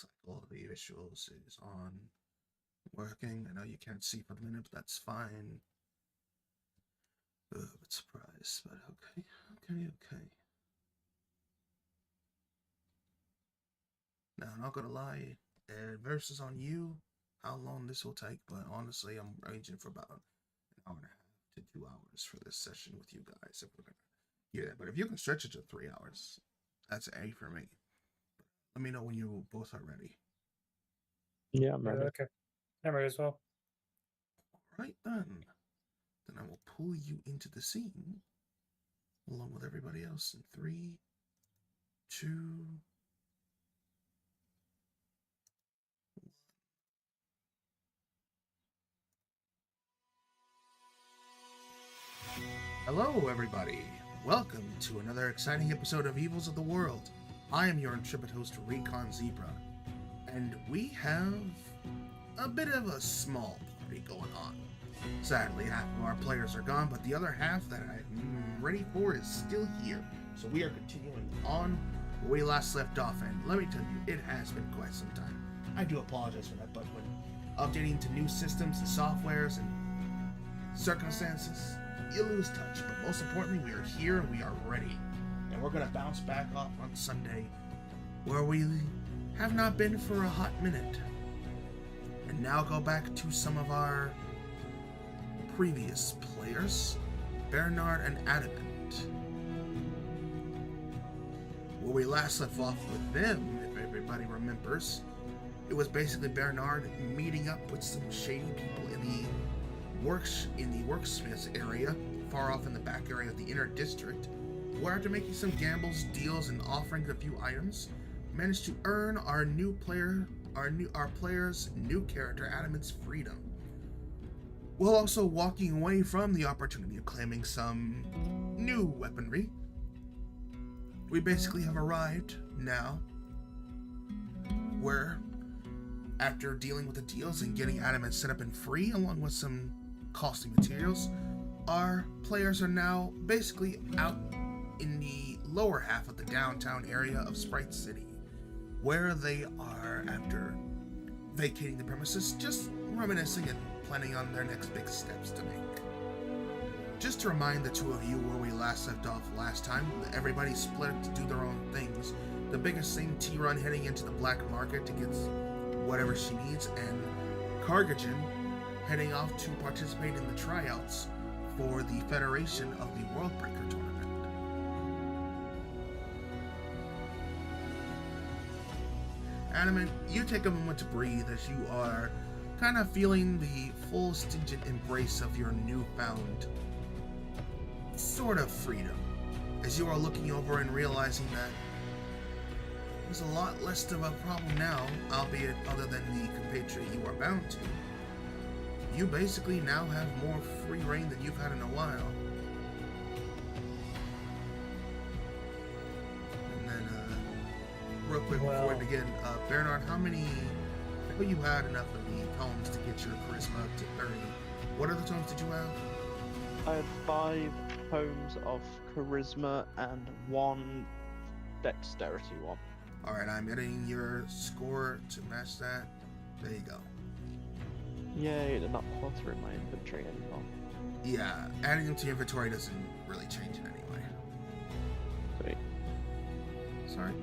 Looks like all the visuals is on working. I know you can't see for the minute, but that's fine. A bit surprised, but okay. Now, I'm not gonna lie, versus on you, how long this will take, but honestly, I'm ranging for about an hour and a half to 2 hours for this session with you guys. If we're gonna, yeah, but if you can stretch it to 3 hours, that's A for me. Let me know when you both are ready. Yeah, I'm ready. Okay. I'm ready as well. All right, then. Then I will pull you into the scene along with everybody else in 3, 2. Hello, everybody. Welcome to another exciting episode of Evils of the World. I am your intrepid host, Recon Zebra, and we have a bit of a small party going on. Sadly, half of our players are gone, but the other half that I'm ready for is still here. So we are continuing on where we last left off, and let me tell you, it has been quite some time. I do apologize for that, but when updating to new systems and softwares and circumstances, you lose touch. But most importantly, we are here and we are ready. And we're going to bounce back off on Sunday, where we have not been for a hot minute. And now go back to some of our previous players, Bernard and Adamant. Where we last left off with them, if everybody remembers, it was basically Bernard meeting up with some shady people in the worksmiths area, far off in the back area of the inner district, where after making some gambles, deals, and offering a few items, managed to earn our player's new character, Adamant's freedom, while also walking away from the opportunity of claiming some new weaponry. We basically have arrived now where, after dealing with the deals and getting Adamant set up and free along with some costly materials, our players are now basically out in the lower half of the downtown area of Sprite City, where they are, after vacating the premises, just reminiscing and planning on their next big steps to make. Just to remind the two of you where we last left off last time, everybody split to do their own things. The biggest thing, T-Run heading into the black market to get whatever she needs, and Cargagen heading off to participate in the tryouts for the Federation of the Worldbreaker tournament. Adamant, you take a moment to breathe as you are kind of feeling the full stingent embrace of your newfound sort of freedom, as you are looking over and realizing that there's a lot less of a problem now, albeit other than the compatriot you are bound to. You basically now have more free reign than you've had in a while. And then, real quick before we begin, Bernard, how many... I know you had enough of the tomes to get your charisma to 30. What other tomes did you have? I have 5 tomes of charisma and 1 dexterity one. Alright, I'm editing your score to match that. There you go. Yay, they're not clutter in my inventory anymore. Yeah, adding them to your inventory doesn't really change it anyway. Sweet. Sorry.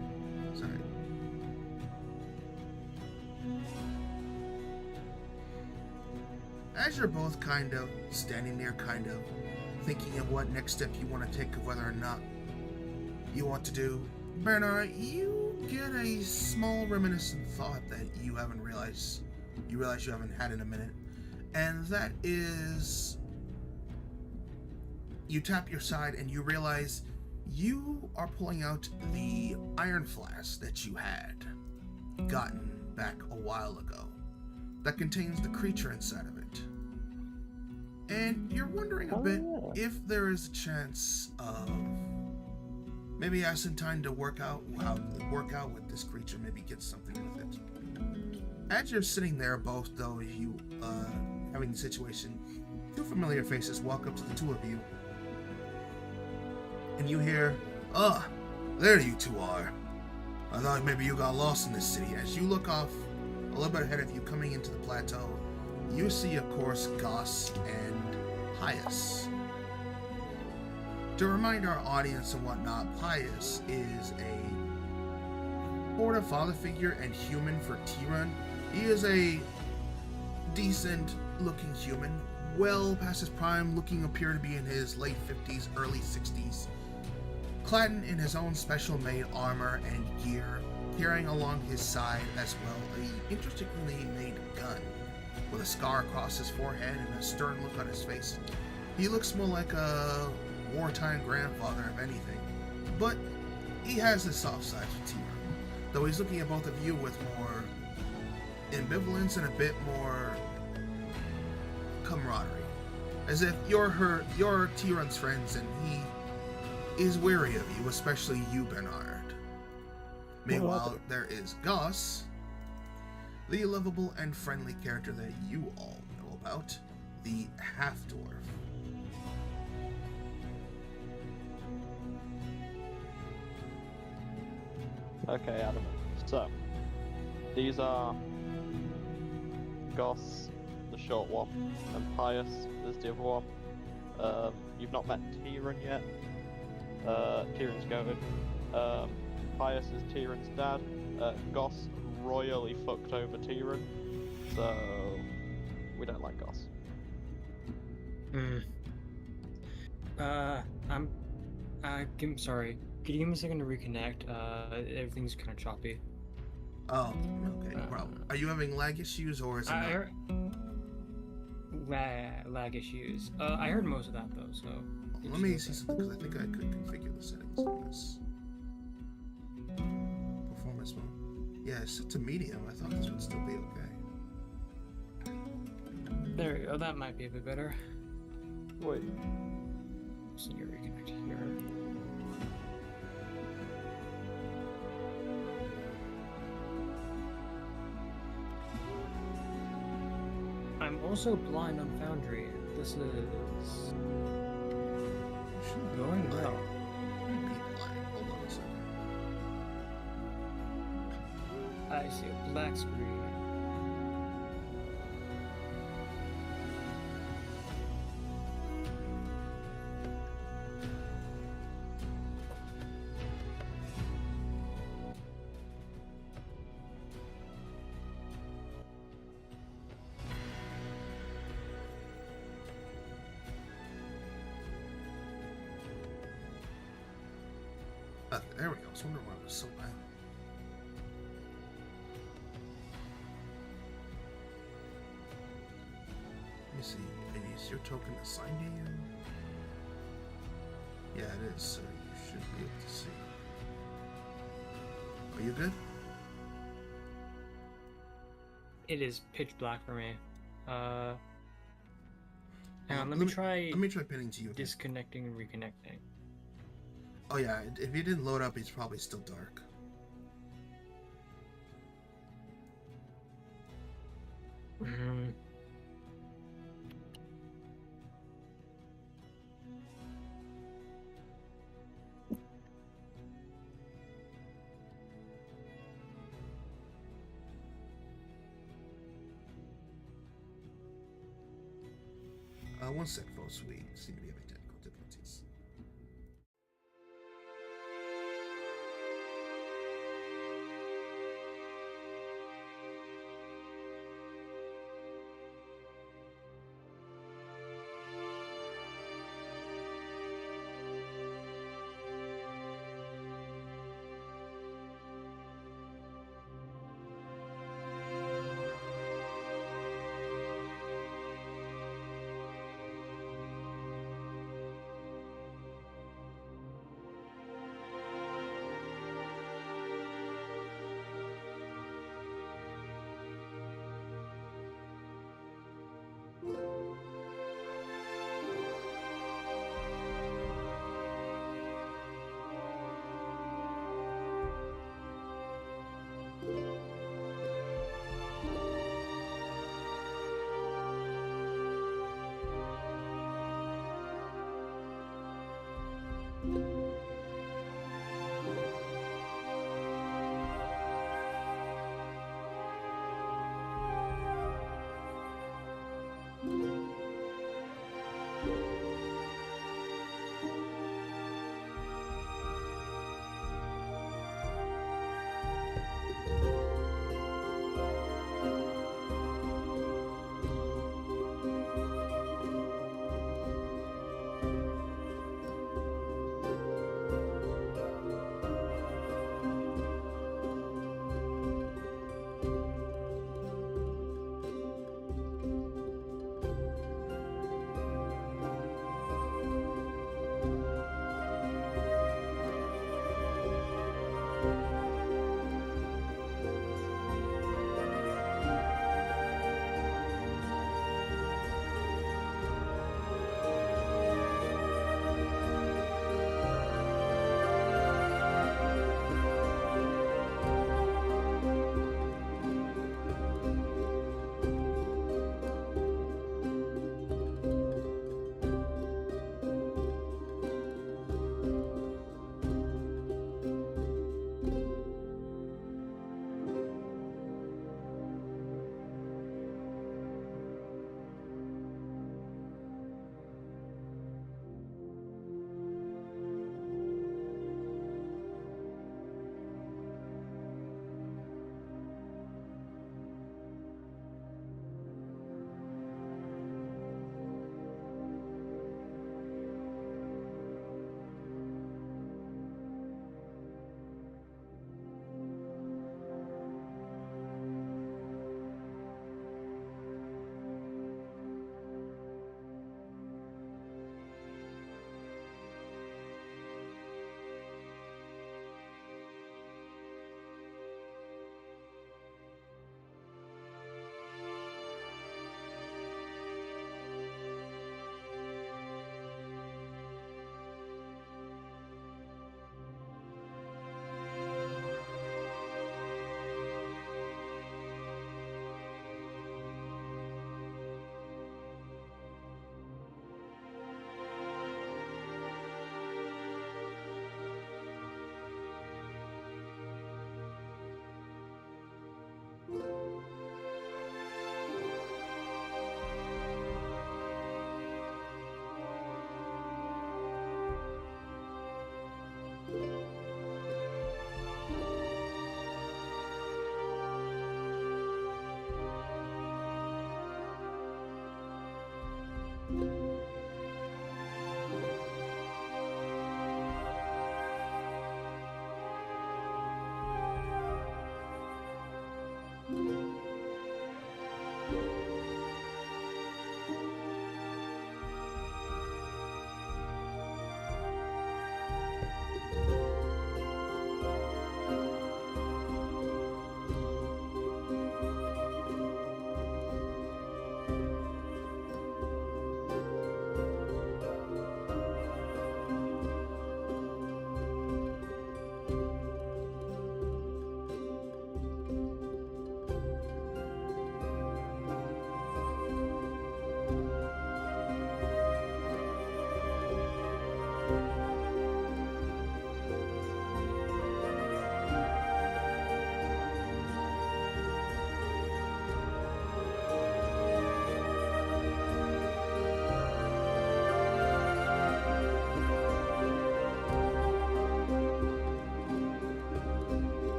As you're both kind of standing there, kind of thinking of what next step you want to take, of whether or not you want to do, Bernard, you get a small reminiscent thought that you realize you haven't had in a minute, and that is, you tap your side and you realize you are pulling out the iron flask that you had gotten back a while ago that contains the creature inside of it. And you're wondering a bit if there is a chance of maybe asking time to work out with this creature, maybe get something with it. As you're sitting there, both though, you having the situation, 2 familiar faces walk up to the two of you, and you hear, "Ah, there you two are. I thought maybe you got lost in this city. As you look off a little bit ahead of you coming into the plateau, you see, of course, Goss and Pius. To remind our audience and whatnot, Pius is a sort of father figure and human for Tiran. He is a decent looking human, well past his prime, looking appear to be in his late 50s, early 60s, clad in his own special made armor and gear, carrying along his side as well a interestingly made gun with a scar across his forehead and a stern look on his face. He looks more like a wartime grandfather, if anything, but he has his soft side for Tiran, though he's looking at both of you with more ambivalence and a bit more camaraderie, as if you're Tiran's friends and he is wary of you, especially you, Bernard. Meanwhile, there is Goss, the lovable and friendly character that you all know about, the half-dwarf. Okay, Adam. So, these are Goss, the short one, and Pius is the other one. You've not met Tiran yet. Tiran's goated. Pius is Tiran's dad. Goss royally fucked over Tiran, so we don't like Goss. I'm sorry. Could you give me a second to reconnect? Everything's kind of choppy. Oh, okay, no problem. Are you having lag issues, or is it lag issues? I heard most of that though, so... Let me see something, because I think I could configure the settings on this. Performance mode. Yeah, it's set to medium. I thought this would still be okay. There we go, that might be a bit better. Wait. So you reconnect here. I'm also blind on Foundry. This is going well. Hold on a second. I see a black screen. Okay, there we go. I was wondering why it was so loud. Let me see. Is your token assigned to you? Yeah, it is, so you should be able to see. Are you good? It is pitch black for me. Hang on, let me try pinning to you again. disconnecting and reconnecting. Oh yeah, if you didn't load up, it's probably still dark. One sec, folks. We seem to be having technical difficulties.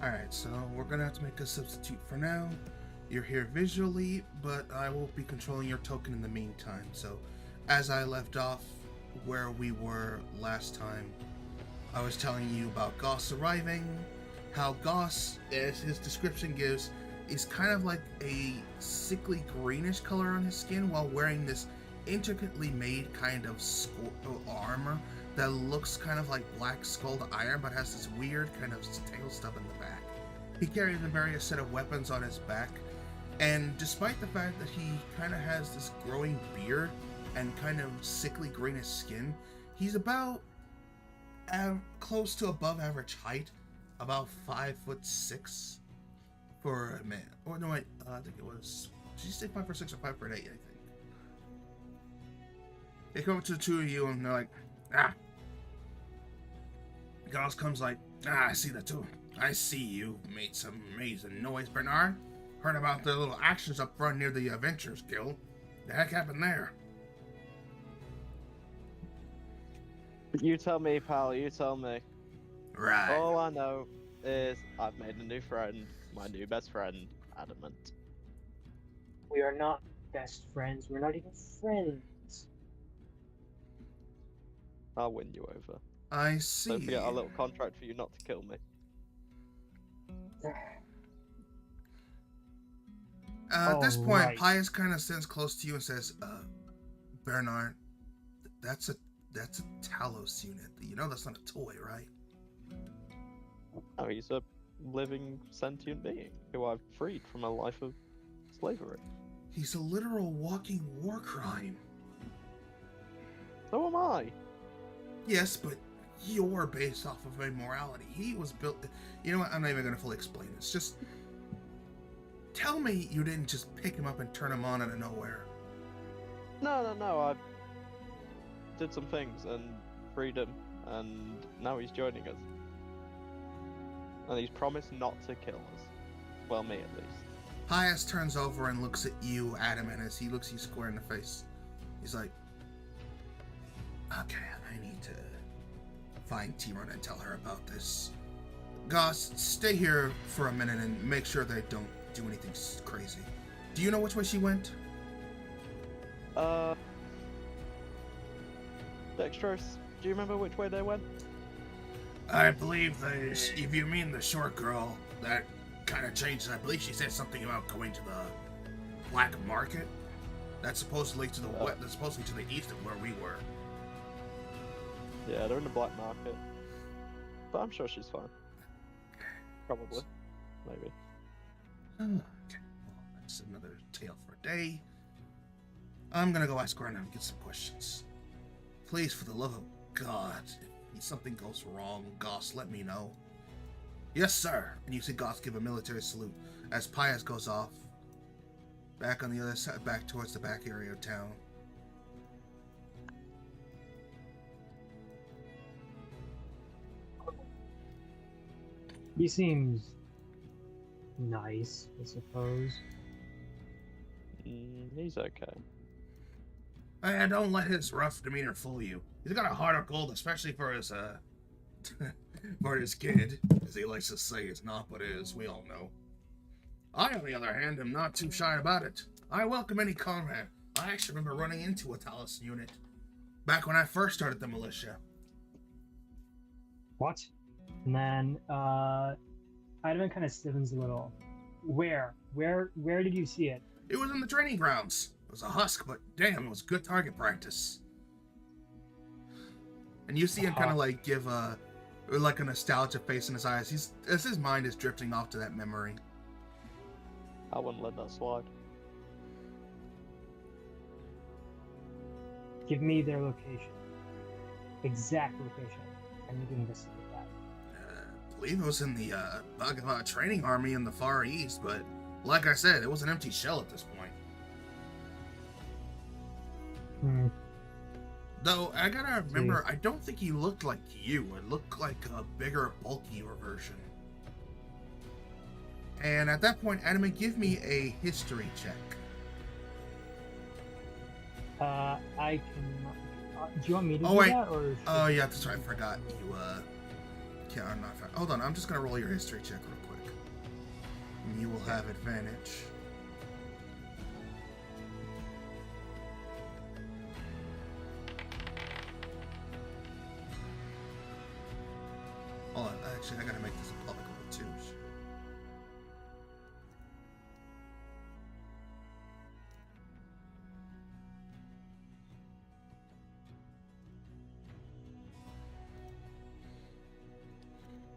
Alright, so we're gonna have to make a substitute for now. You're here visually, but I will be controlling your token in the meantime. So, as I left off where we were last time, I was telling you about Goss arriving, how Goss, as his description gives, is kind of like a sickly greenish color on his skin while wearing this intricately made kind of armor that looks kind of like black skulled iron but has this weird kind of tail stub in the back. He carries a various set of weapons on his back, and despite the fact that he kind of has this growing beard and kind of sickly greenish skin, he's about close to above average height, about 5'6" for a man. Or no, wait, I think it was. Did you say 5'6" or 5'8"? I think. They come up to the two of you and they're like, ah. Gauss comes like, I see that too. I see you made some amazing noise, Bernard. Heard about the little actions up front near the Adventurers Guild. The heck happened there? You tell me, pal, you tell me. Right. All I know is I've made a new friend, my new best friend, Adamant. We are not best friends. We're not even friends. I'll win you over. I see. Don't forget our little contract for you not to kill me. At this point, Pius kind of stands close to you and says, Bernard, that's a Talos unit. You know that's not a toy, right? Oh, he's a living sentient being who I've freed from a life of slavery. He's a literal walking war crime. So am I. Yes, but you're based off of a morality. He was built... You know what? I'm not even going to fully explain this. Just tell me you didn't just pick him up and turn him on out of nowhere. No. I did some things and freed him, and now he's joining us. And he's promised not to kill us. Well, me at least. Pius turns over and looks at you, Adam, and as he looks you square in the face, he's like, okay, I need to find T-Run and tell her about this. Goss, stay here for a minute and make sure they don't do anything crazy. Do you know which way she went? Dextrose, do you remember which way they went? I believe if you mean the short girl, that kind of changes. I believe she said something about going to the black market. That's supposedly to the west. That's supposedly to the east of where we were. Yeah, they're in the black market. But I'm sure she's fine. Probably. Maybe. Okay, well, that's another tale for a day. I'm gonna go ask Granna and get some questions. Please, for the love of God, if something goes wrong, Goss, let me know. Yes, sir. And you see Goss give a military salute as Pius goes off. Back on the other side, back towards the back area of town. He seems nice, I suppose. He's okay. Don't let his rough demeanor fool you. He's got a heart of gold, especially for his for his kid, as he likes to say. It's not, but is. We all know. I, on the other hand, am not too shy about it. I welcome any comrade. I actually remember running into a Talos unit back when I first started the militia. What? And then, Ivan kind of stiffens a little. Where did you see it? It was in the training grounds. It was a husk, but damn, it was good target practice. And you see him kind of like give a nostalgia face in his eyes. As his mind is drifting off to that memory. I wouldn't let that slide. Give me their location. Exact location. I need to investigate that. I believe it was in the Bhagavad training army in the Far East, but like I said, it was an empty shell at this point. Though, I gotta remember, I don't think he looked like you. It looked like a bigger, bulkier version. And at that point, Adam, give me a history check. I can... do you want me to do that, or... Oh, yeah, that's right, I forgot. You, hold on, I'm just gonna roll your history check real quick. You will have advantage. Hold on, actually, I gotta make this a public one too.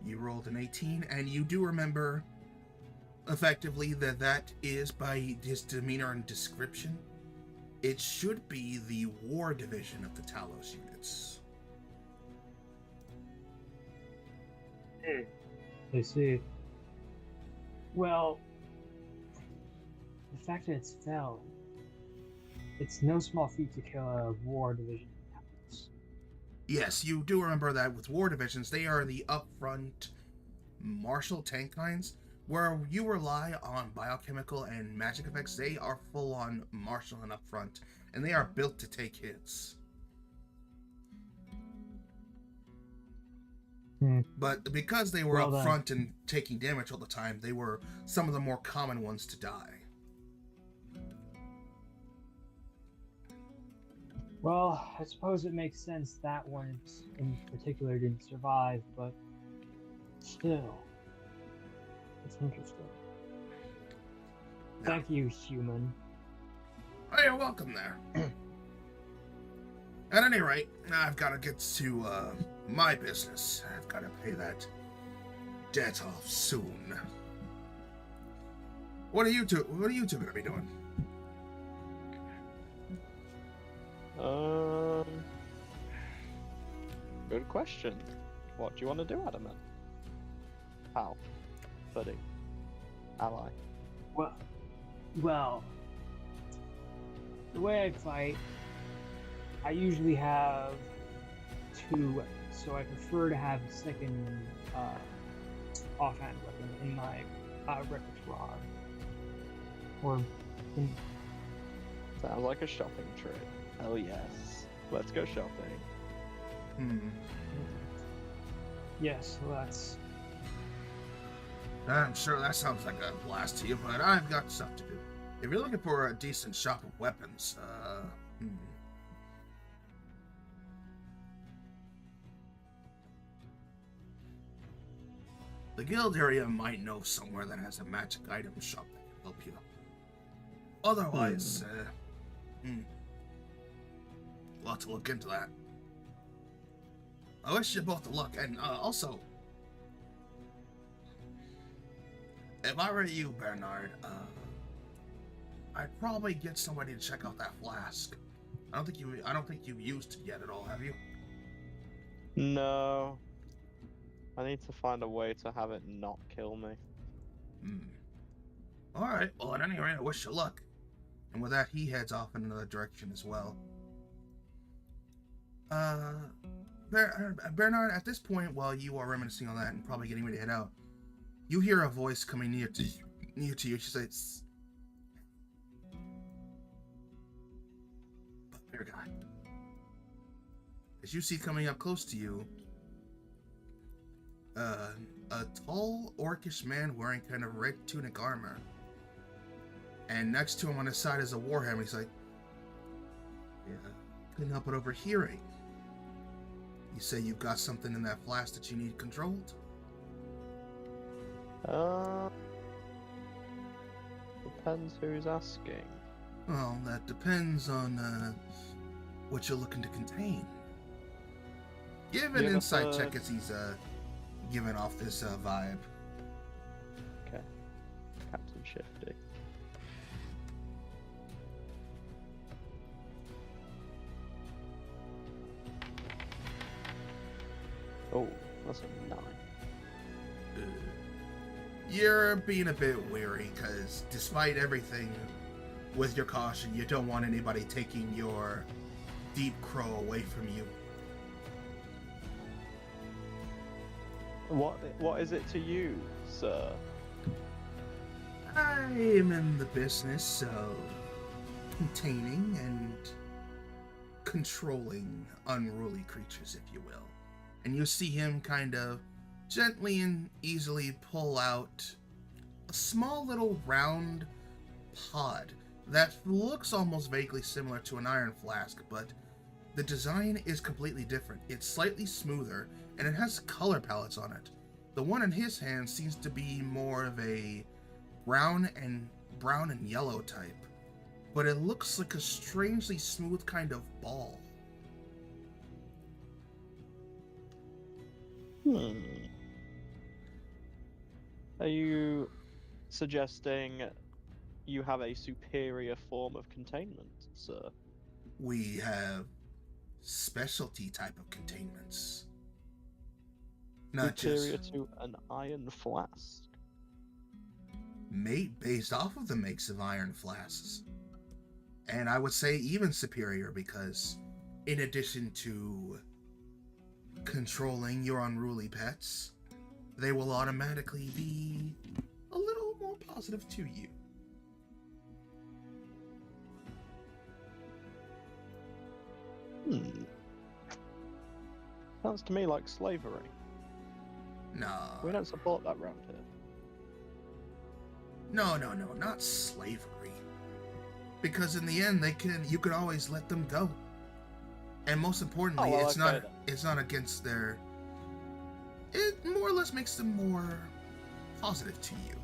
You rolled an 18, and you do remember effectively that is, by his demeanor and description, it should be the war division of the Talos units. I see. Well, the fact that it's fell, it's no small feat to kill a war division. Yes, you do remember that with war divisions, they are the upfront martial tank kinds. Where you rely on biochemical and magic effects, they are full-on martial and upfront, and they are built to take hits. But because they were upfront and taking damage all the time, they were some of the more common ones to die. Well, I suppose it makes sense that one in particular didn't survive, but still, it's interesting. Yeah. Thank you, human. Oh, you're welcome there. At any rate, I've got to get to my business. I've got to pay that debt off soon. What are you two going to be doing? Good question. What do you want to do, Adamant? Pal. Buddy. Ally. Well, the way I fight, I usually have 2 weapons, so I prefer to have a second offhand weapon in my repertoire. Sounds like a shopping trip. Hell yes. Let's go shopping. Yes, let's. I'm sure that sounds like a blast to you, but I've got stuff to do. If you're looking for a decent shop of weapons, the guild area might know somewhere that has a magic item shop that can help you. Otherwise, we'll have to look into that. I wish you both the luck, and also, if I were you, Bernard, I'd probably get somebody to check out that flask. I don't think you've used it yet at all, have you? No. I need to find a way to have it not kill me. Alright, well, at any rate, I wish you luck. And with that, he heads off in another direction as well. Bernard, at this point, while you are reminiscing on that and probably getting ready to head out, you hear a voice coming near to you. She says, "Bugbear guy." As you see coming up close to you, a tall, orcish man wearing kind of red tunic armor. And next to him on his side is a warhammer. He's like, "Yeah, couldn't help but overhearing. You say you've got something in that flask that you need controlled?" Depends who's asking. Well, that depends on what you're looking to contain. Give an insight check as he's giving off this vibe. Okay. Captain Shifty. Oh, that's a 9. You're being a bit wary, because despite everything, with your caution, you don't want anybody taking your deep crow away from you. What is it to you, sir? I am in the business of containing and controlling unruly creatures, if you will. And you see him kind of gently and easily pull out a small little round pod that looks almost vaguely similar to an iron flask, but the design is completely different. It's slightly smoother, and it has color palettes on it. The one in his hand seems to be more of a brown and yellow type, but it looks like a strangely smooth kind of ball. Are you suggesting you have a superior form of containment, sir? We have specialty type of containments. Not Superior just to an iron flask. made based off of the makes of iron flasks. And I would say even superior, because in addition to controlling your unruly pets, they will automatically be a little more positive to you. Sounds to me like slavery. No. We don't support that round here. No, not slavery. Because in the end, you could always let them go. And most importantly, it's not against their. It more or less makes them more positive to you.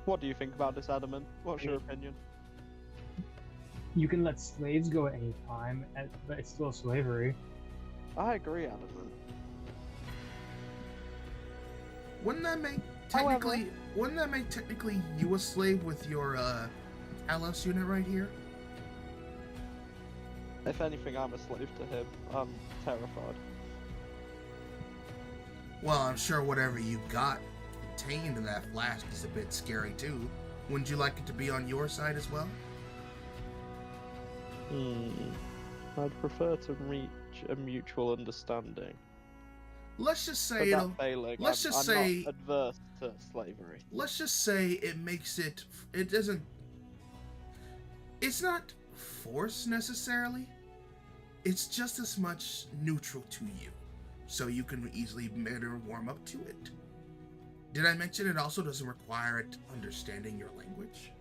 What do you think about this, Adamant? What's your opinion? You can let slaves go at any time, but it's still slavery. I agree, Adamant. Wouldn't that make technically you a slave with your Talos unit right here? If anything, I'm a slave to him. I'm terrified. Well, I'm sure whatever you got contained in that flask is a bit scary too. Wouldn't you like it to be on your side as well? I'd prefer to reach a mutual understanding. Let's just say I'm not adverse to slavery. Let's just say it makes it doesn't. It's not force necessarily. It's just as much neutral to you, so you can easily better warm up to it. Did I mention it also doesn't require it understanding your language?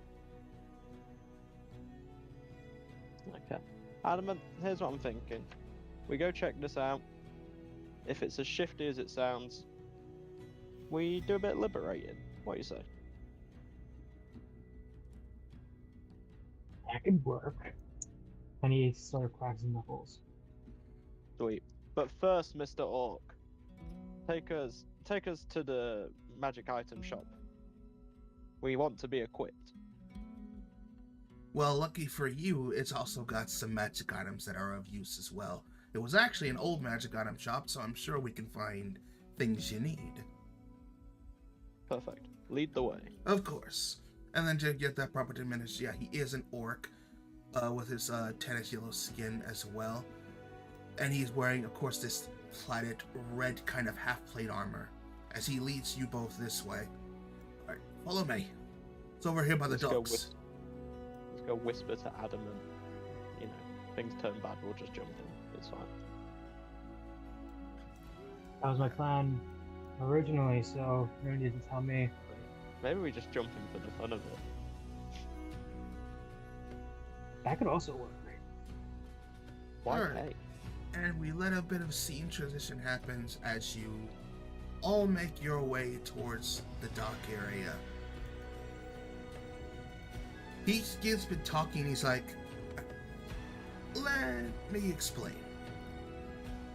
Okay. Adamant, here's what I'm thinking. We go check this out. If it's as shifty as it sounds, we do a bit of liberating. What do you say? That could work. And he sort of cracks his knuckles. Sweet. But first, Mr. Orc, take us to the magic item shop. We want to be equipped. Well, lucky for you, it's also got some magic items that are of use as well. It was actually an old magic item shop, so I'm sure we can find things you need. Perfect. Lead the way. Of course. And then to get that proper diminished, yeah, he is an orc with his tannish yellow skin as well. And he's wearing, of course, this plated red kind of half-plate armor as he leads you both this way. All right, follow me. It's over here by the docks. Let's go whisper to Adam and, you know, things turn bad, we'll just jump in. It's fine. That was my plan originally, so you don't need to tell me. Maybe we just jump in for the fun of it. That could also work. Why Alright. pay? And we let a bit of scene transition happens as you all make your way towards the dock area. He's been talking, he's like, let me explain.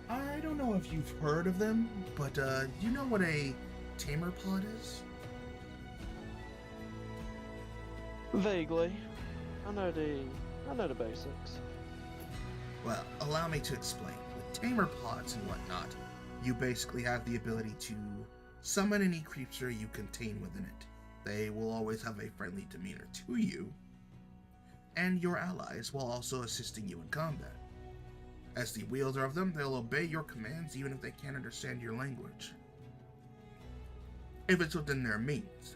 I don't know if you've heard of them, but do you know what a tamer pod is? Vaguely. I know the basics. Well, allow me to explain. With tamer pods and whatnot, you basically have the ability to summon any creature you contain within it. They will always have a friendly demeanor to you and your allies, while also assisting you in combat. As the wielder of them, they'll obey your commands even if they can't understand your language, if it's within their means.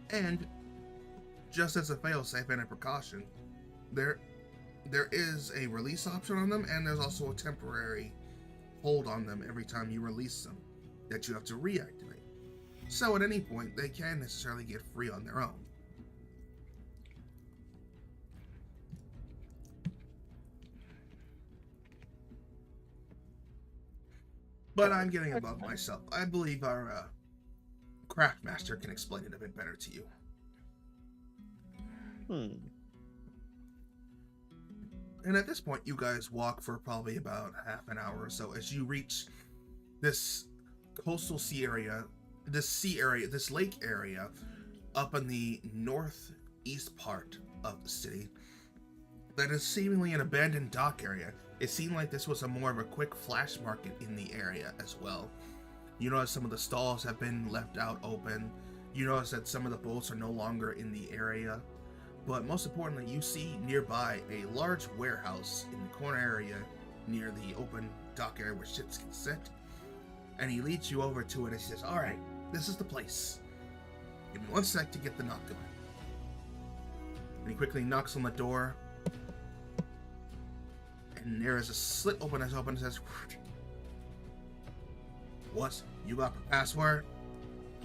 And just as a failsafe and a precaution, there is a release option on them, and there's also a temporary hold on them every time you release them that you have to reactivate. So at any point, they can't necessarily get free on their own. But I'm getting above myself. I believe our craft master can explain it a bit better to you. And at this point, you guys walk for probably about half an hour or so as you reach this coastal sea area, this lake area up in the northeast part of the city that is seemingly an abandoned dock area. It seemed like this was more of a quick flash market in the area as well. You notice some of the stalls have been left out open. You notice that some of the boats are no longer in the area. But most importantly, you see nearby a large warehouse in the corner area near the open dock area where ships can sit. And he leads you over to it and he says, "All right, this is the place. Give me 1 sec to get the knock going." And he quickly knocks on the door. And there is a slit open and says, "What? You got the password?"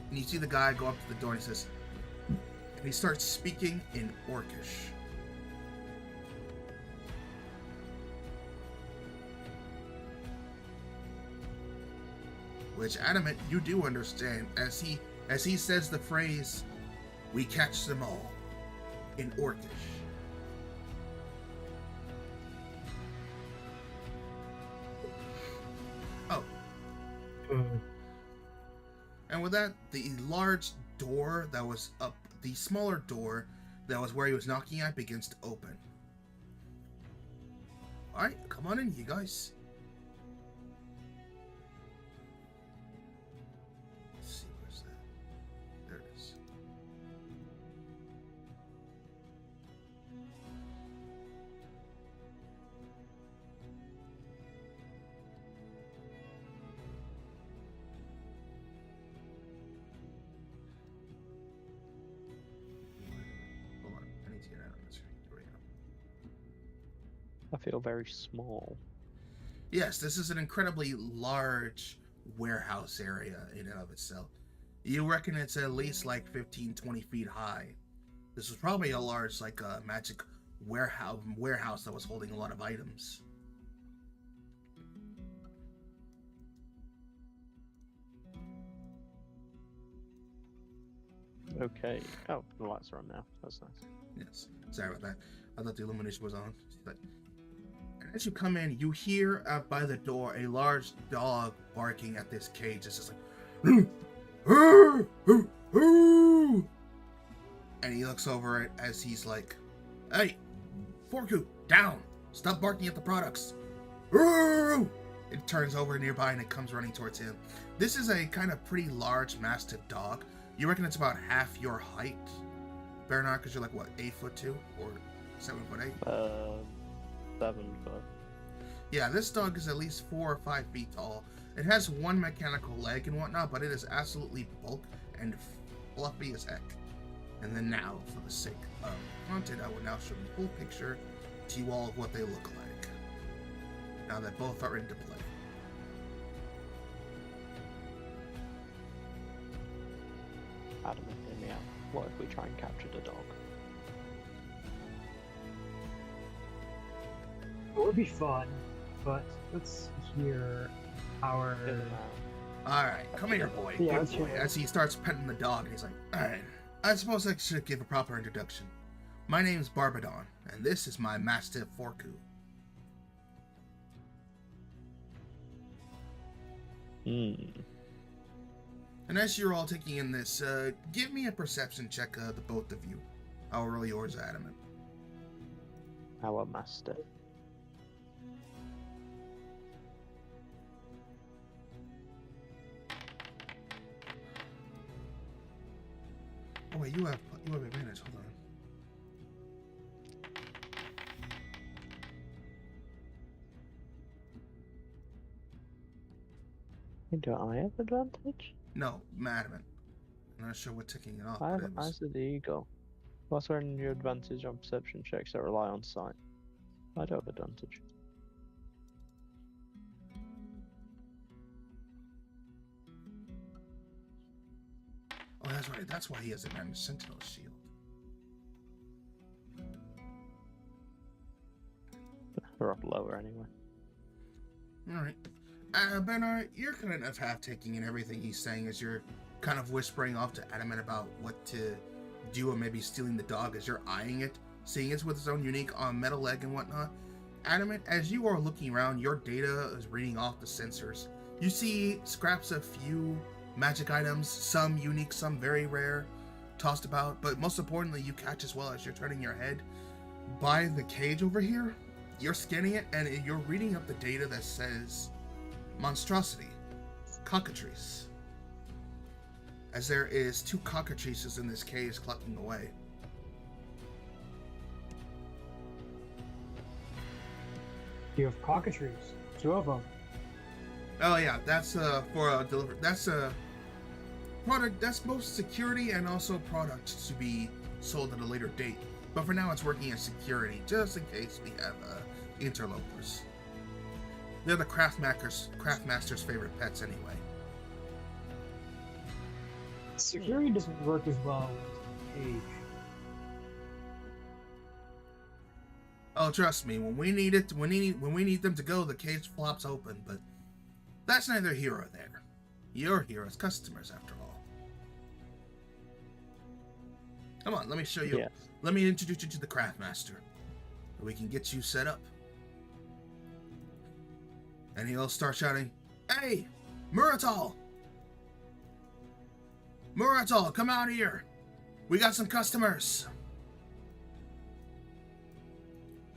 And you see the guy go up to the door and he says, and he starts speaking in Orcish. Which, Adamant, you do understand as he says the phrase, "We catch them all," in Orcish. Oh. And with that, the large door that was up, the smaller door that was where he was knocking at, begins to open. Alright, come on in, you guys. Let's see, where's that? There it is. I feel very small. Yes, this is an incredibly large warehouse area in and of itself. You reckon it's at least like 15, 20 feet high. This was probably a large, like a magic warehouse that was holding a lot of items. Okay. Oh, the lights are on now. That's nice. Yes. Sorry about that. I thought the illumination was on. And as you come in, you hear out by the door a large dog barking at this cage. It's just like, and he looks over it as he's like, "Hey, Forku, down! Stop barking at the products!" It turns over nearby and it comes running towards him. This is a kind of pretty large mastiff dog. You reckon it's about half your height, Bernard, because you're like, what, 8'2" or 7'8"? 7 foot. Yeah, this dog is at least 4 or 5 feet tall. It has one mechanical leg and whatnot, but it is absolutely bulk and fluffy as heck. And then now, for the sake of content, I will now show you a full picture to you all of what they look like, now that both are into play. Adam, hear me out. What if we try and capture the dog? It would be fun, but let's hear our. Get him out. Alright, come here, boy. Yeah, Good boy. As he starts petting the dog, and he's like, "Alright, I suppose I should give a proper introduction. My name's Barbadon, and this is my Mastiff Forku." And as you're all taking in this, give me a perception check, the both of you. I'll roll yours, Adamant. Our master. Oh wait, you have advantage. Hold on. Do I have advantage? No, Adamant. I'm not sure what ticking it off. I have but it was... Eyes of the Eagle. What's earning your advantage on perception checks that rely on sight? I don't have advantage. Oh, that's right. That's why he has a sentinel shield. We're up lower anyway. All right. Bernard, you're kind of half taking in everything he's saying as you're kind of whispering off to Adamant about what to do, or maybe stealing the dog as you're eyeing it, seeing it's with its own unique metal leg and whatnot. Adamant, as you are looking around, your data is reading off the sensors. You see scraps of few magic items, some unique, some very rare, tossed about, but most importantly, you catch as well as you're turning your head by the cage over here. You're scanning it, and you're reading up the data that says monstrosity, cockatrice, as there is 2 cockatrices in this cage clucking away. You have cockatrices, 2 of them. Oh yeah, that's for a deliver. That's a product. That's both security and also product to be sold at a later date. But for now, it's working as security, just in case we have interlopers. They're the craftmaster's favorite pets, anyway. Security doesn't work as well with cage. Oh, trust me, when we need it, when we need them to go, the cage flops open. But that's neither here or there. You're here as customers, after all. Come on, let me show you. Yes. Let me introduce you to the craftmaster. We can get you set up. And he'll start shouting, "Hey, Muratal! Muratal, come out here! We got some customers!"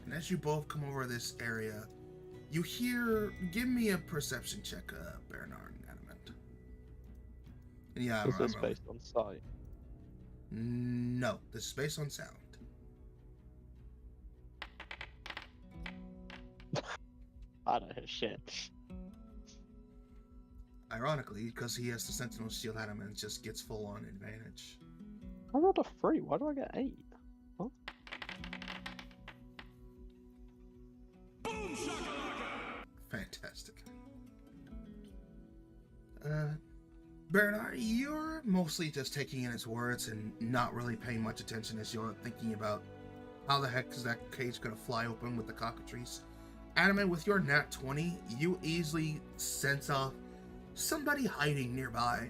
And as you both come over this area, you hear... Give me a perception check, Bernard and Adamant. And yeah, Is this based on sight? No, this is based on sound. I don't hear shit. Ironically, because he has the Sentinel Shield, Adamant just gets full-on advantage. I rolled a 3. Why do I get 8? What? Boom shakalaka! Fantastic. Bernard, you're mostly just taking in his words and not really paying much attention as you're thinking about how the heck is that cage gonna fly open with the cockatrice. Adamant, with your nat 20, you easily sense off somebody hiding nearby,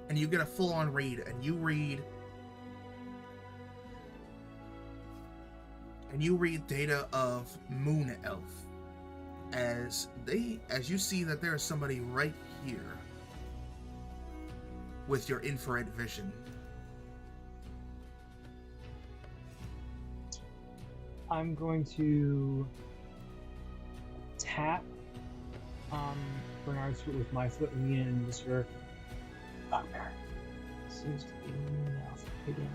and you get a full-on read, and you read data of Moon Elf, as you see that there is somebody right here with your infrared vision. I'm going to tap Bernard's foot with my foot and lean in this her. Bugbear. Seems to be enough again.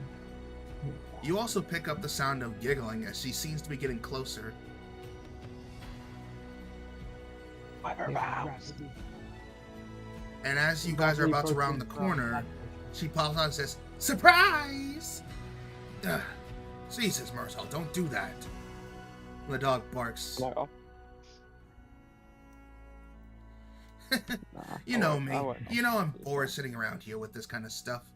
You also pick up the sound of giggling as she seems to be getting closer. And as you guys are about to round the corner, she pops out and says, "Surprise!" Ugh. Jesus, Marcel, don't do that. The dog barks. No. You know me. You know I'm bored sitting around here with this kind of stuff.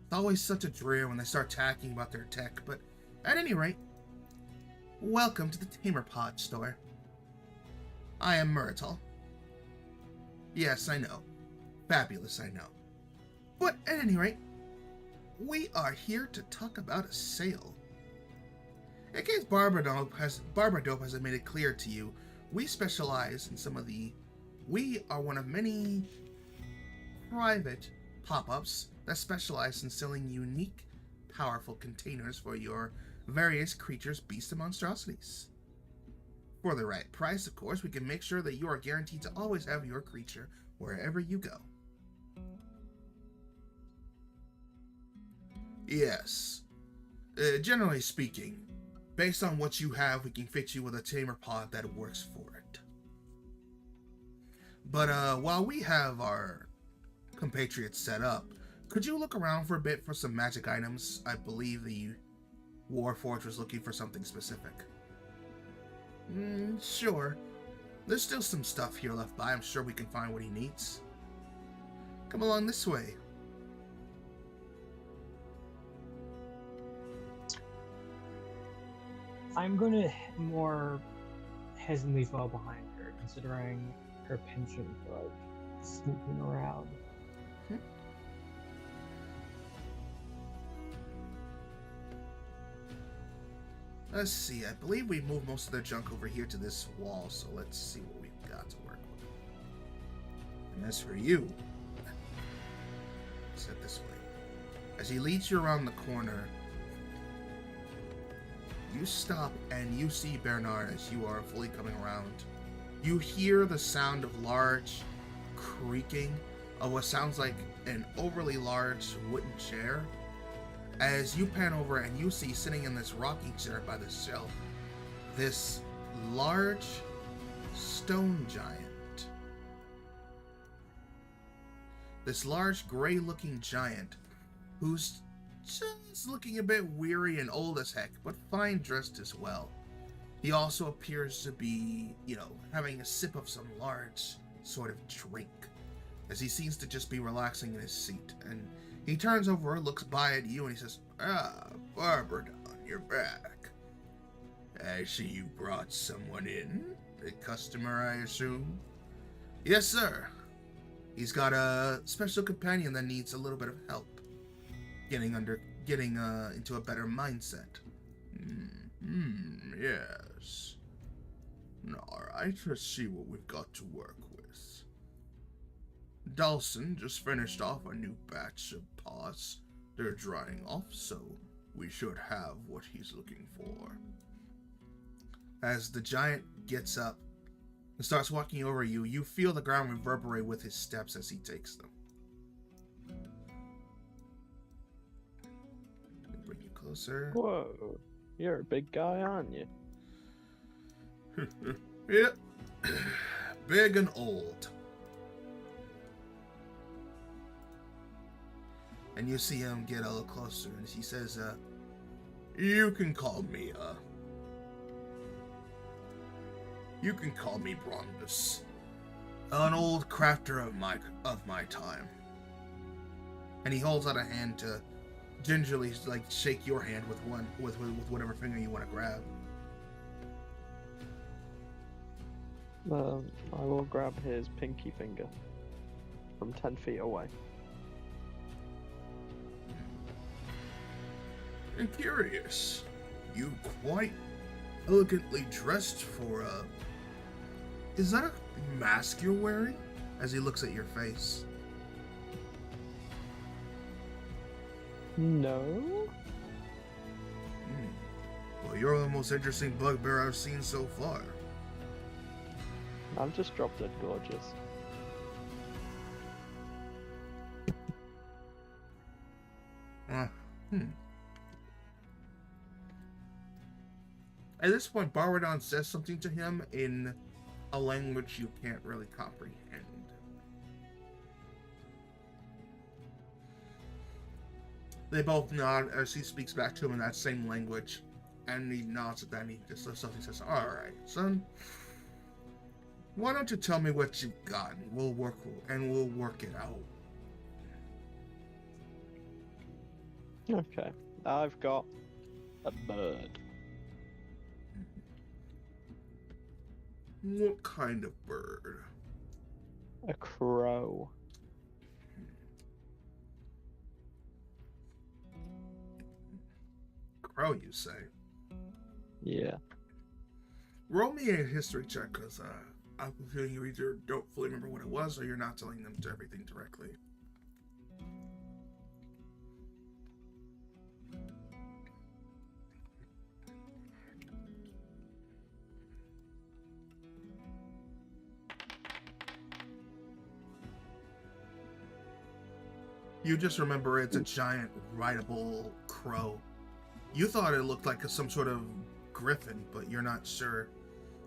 It's always such a drear when they start talking about their tech, but at any rate, welcome to the Tamer Pod store. I am Muratal. Yes, I know. Fabulous, I know. But at any rate, we are here to talk about a sale. In case Barbadope hasn't made it clear to you, we specialize in we are one of many private pop-ups that specialize in selling unique, powerful containers for your various creatures, beasts, and monstrosities. For the right price, of course, we can make sure that you are guaranteed to always have your creature wherever you go. Yes. Generally speaking, based on what you have, we can fit you with a tamer pod that works for it. But while we have our compatriots set up, could you look around for a bit for some magic items? I believe the Warforged was looking for something specific. Sure. There's still some stuff here left by. I'm sure we can find what he needs. Come along this way. I'm gonna more hesitantly fall behind her, considering her penchant for like sneaking around. Let's see, I believe we moved most of their junk over here to this wall, so let's see what we've got to work with. And as for you, set this way. As he leads you around the corner, you stop and you see Bernard as you are fully coming around. You hear the sound of large creaking of what sounds like an overly large wooden chair. As you pan over and you see sitting in this rocking chair by the shelf, this large stone giant. This large gray-looking giant who's just looking a bit weary and old as heck, but fine dressed as well. He also appears to be, having a sip of some large sort of drink, as he seems to just be relaxing in his seat. And he turns over, looks by at you, and he says, "Ah, Barbara, you're back. I see you brought someone in. A customer, I assume?" "Yes, sir. He's got a special companion that needs a little bit of help getting into a better mindset." Yes. Alright, let's see what we've got to work with. Dawson just finished off a new batch of pots. They're drying off, so we should have what he's looking for. As the giant gets up and starts walking over you, you feel the ground reverberate with his steps as he takes them. Bring you closer. Whoa, you're a big guy, aren't you? Yep. Big and old. And you see him get a little closer, and he says, you can call me Brondus, an old crafter of my time. And he holds out a hand to gingerly shake your hand with whatever finger you want to grab. I will grab his pinky finger from 10 feet away. I'm curious. You quite elegantly dressed for Is that a mask you're wearing? As he looks at your face. No? Well, you're the most interesting bugbear I've seen so far. I'm just drop dead gorgeous. At this point, Barwadon says something to him in a language you can't really comprehend. They both nod as he speaks back to him in that same language, and he nods at that and he just says something. Says, "Alright, son. Why don't you tell me what you've got, and we'll work it out." Okay, I've got a bird. What kind of bird? A crow. Crow, you say? Yeah. Roll me a history check, because I'm feeling you either don't fully remember what it was, or you're not telling them to everything directly. You just remember it's a giant rideable crow. You thought it looked like some sort of griffin, but you're not sure.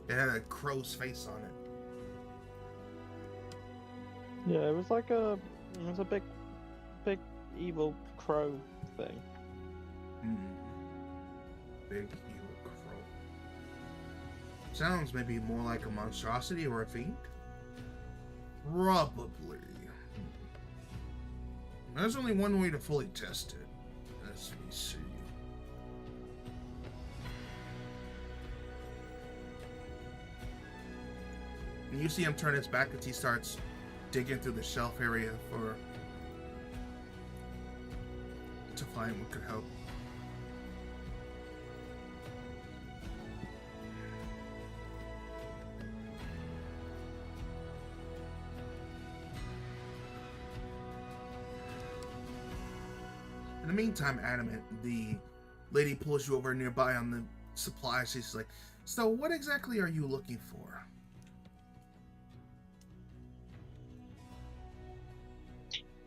It had a crow's face on it. Yeah, it was a big evil crow thing. Big evil crow. Sounds maybe more like a monstrosity or a fiend? Probably. There's only one way to fully test it. Let me see. And you see him turn his back as he starts digging through the shelf area to find what could help. In the meantime, Adamant, the lady pulls you over nearby on the supplies. She's like, so what exactly are you looking for?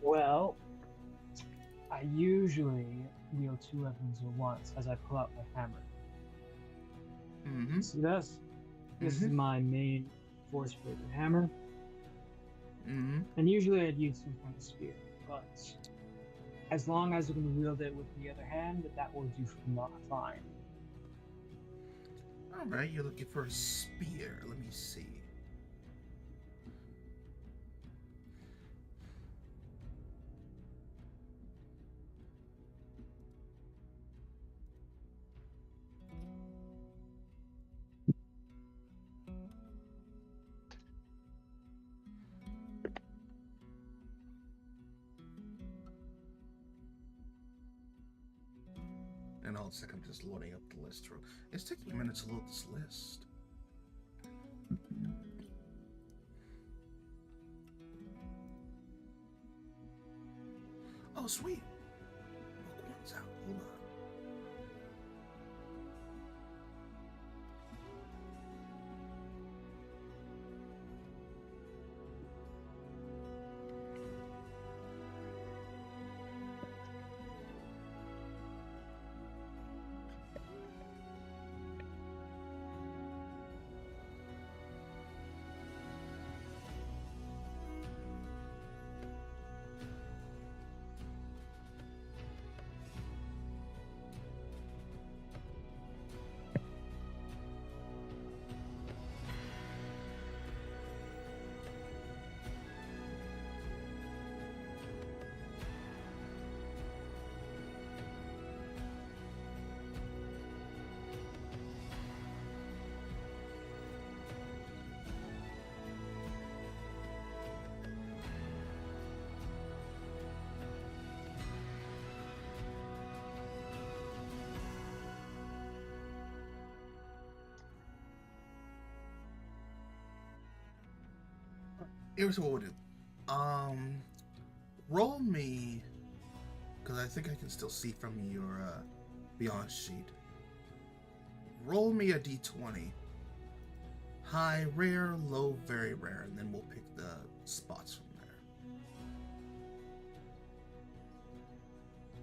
Well, I usually wield two weapons at once as I pull out my hammer. Mm-hmm. See this? This is my main force-rated hammer. Mm-hmm. And usually I'd use some kind of spear, but as long as I can wield it with the other hand, that will do fine. Alright, you're looking for a spear. Let me see. And hold a second, I'm just loading up the list. It's taking a minute to load this list. Oh, sweet. Book one's out. Hold on. Here's what we'll do. Roll me, because I think I can still see from your beyond sheet. Roll me a d20. High, rare, low, very rare, and then we'll pick the spots from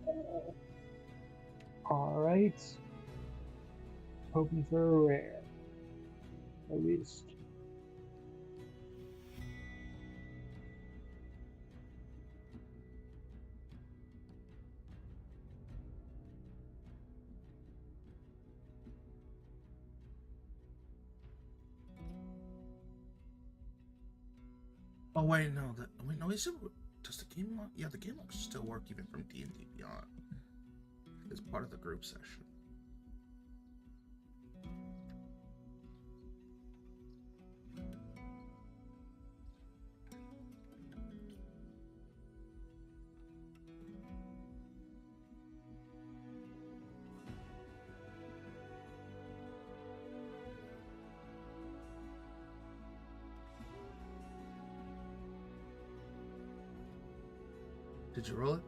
there. Alright. Hoping for a rare. At least. Oh wait, no. Is it? Does the game lock? Yeah, the game lock should still work even from D&D Beyond. It's part of the group session. Did you roll it?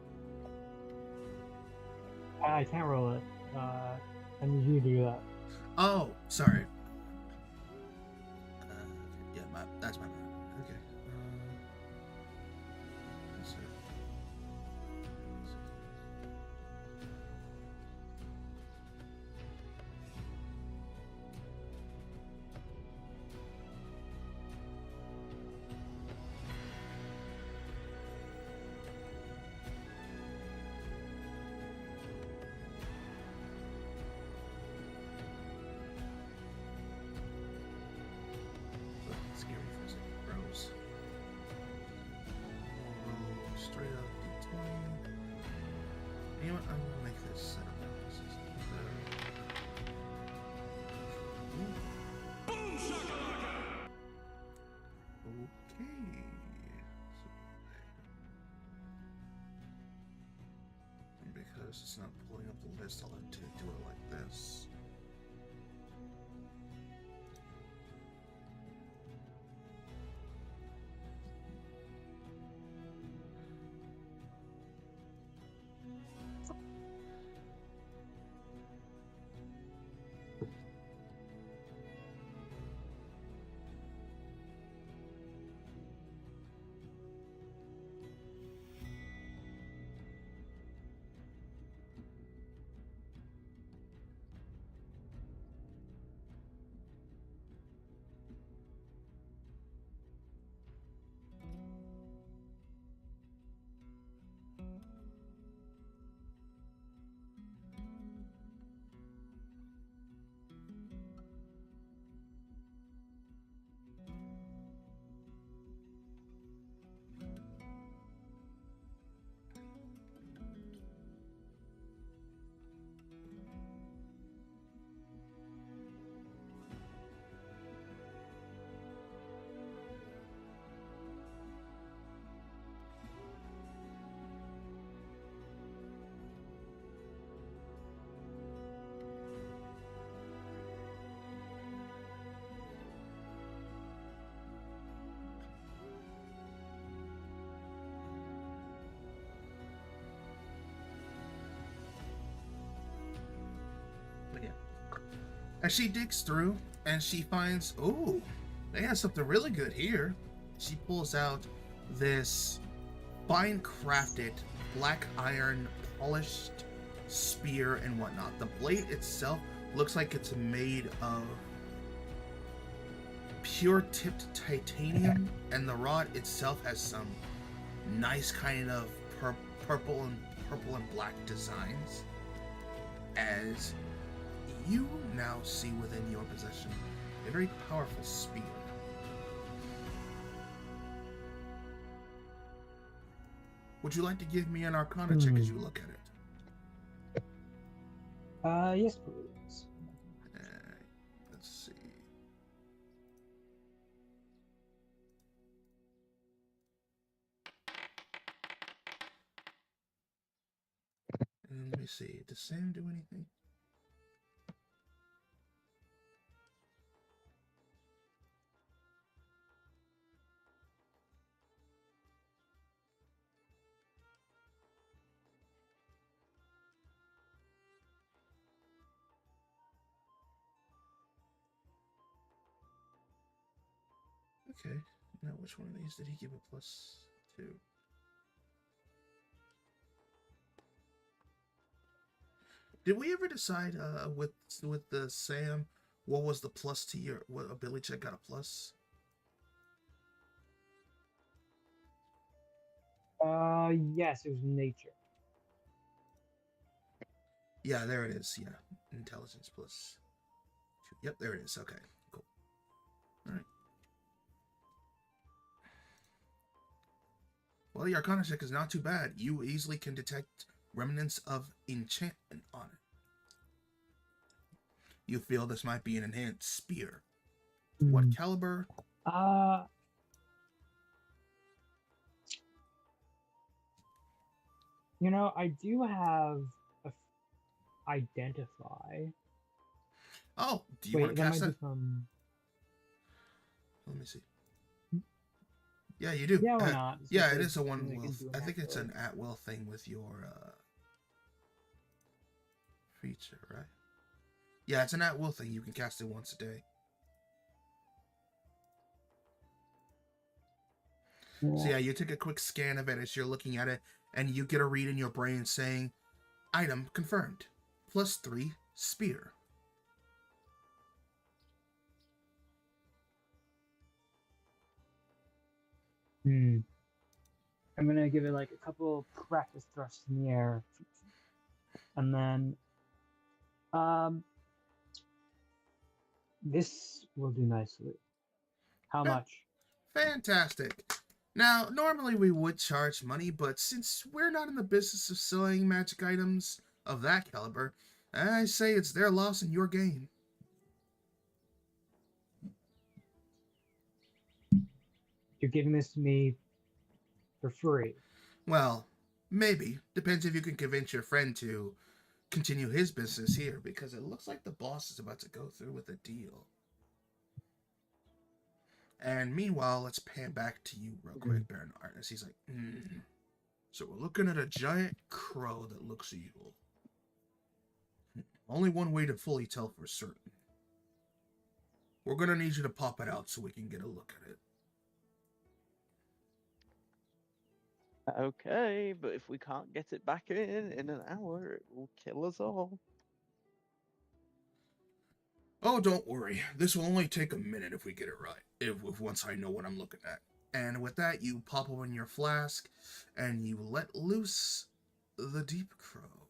I can't roll it. I need you to do that. Oh, sorry. Yeah, that's my bad. Okay. Let's see. Scary for a second. notice it's not pulling up the list. I'll have to do it like this. But yeah. As she digs through and she finds, oh, they have something really good here. She pulls out this fine crafted black iron polished spear and whatnot. The blade itself looks like it's made of pure tipped titanium, and the rod itself has some nice kind of purple and black designs. As you now see within your possession a very powerful spear. Would you like to give me an Arcana check as you look at it? Yes, please. Let's see. And let me see. Does Sam do anything? Okay. Now, which one of these did he give a +2? Did we ever decide with the Sam what was the plus to your what ability check got a plus? Yes, it was nature. Yeah, there it is. Yeah, intelligence +2. Yep, there it is. Okay, cool. All right. Well, the Arcana check is not too bad. You easily can detect remnants of enchantment on it. You feel this might be an enhanced spear. What caliber? You know, I do have a identify. Oh, do you want to cast that? Let me see. Yeah, you do. Yeah, why not? Yeah, it is a one will. I think it's an at-will thing with your feature, right? Yeah, it's an at-will thing. You can cast it once a day. Yeah. So yeah, you take a quick scan of it as you're looking at it, and you get a read in your brain saying, item confirmed. +3 spear. I'm gonna give it like a couple practice thrusts in the air, and then this will do nicely. How much? Fantastic. Now, normally we would charge money, but since we're not in the business of selling magic items of that caliber, I say it's their loss and your gain. You're giving this to me for free. Well, Maybe. Depends if you can convince your friend to continue his business here, because it looks like the boss is about to go through with a deal. And meanwhile, let's pan back to you real quick, Baron Artis. He's like, So we're looking at a giant crow that looks evil. Only one way to fully tell for certain. We're gonna need you to pop it out so we can get a look at it. Okay, but if we can't get it back in an hour, it will kill us all. Oh, don't worry. This will only take a minute if we get it right. If once I know what I'm looking at. And with that, you pop open your flask and you let loose the deep crow.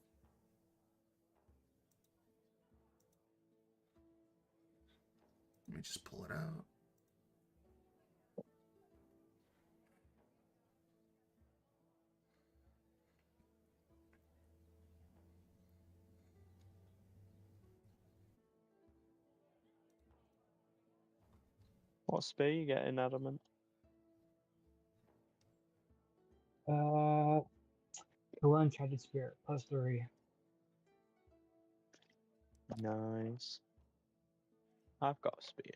Let me just pull it out. What spear you getting, Adamant? Kill Uncharted Spirit, +3. Nice. I've got a spear.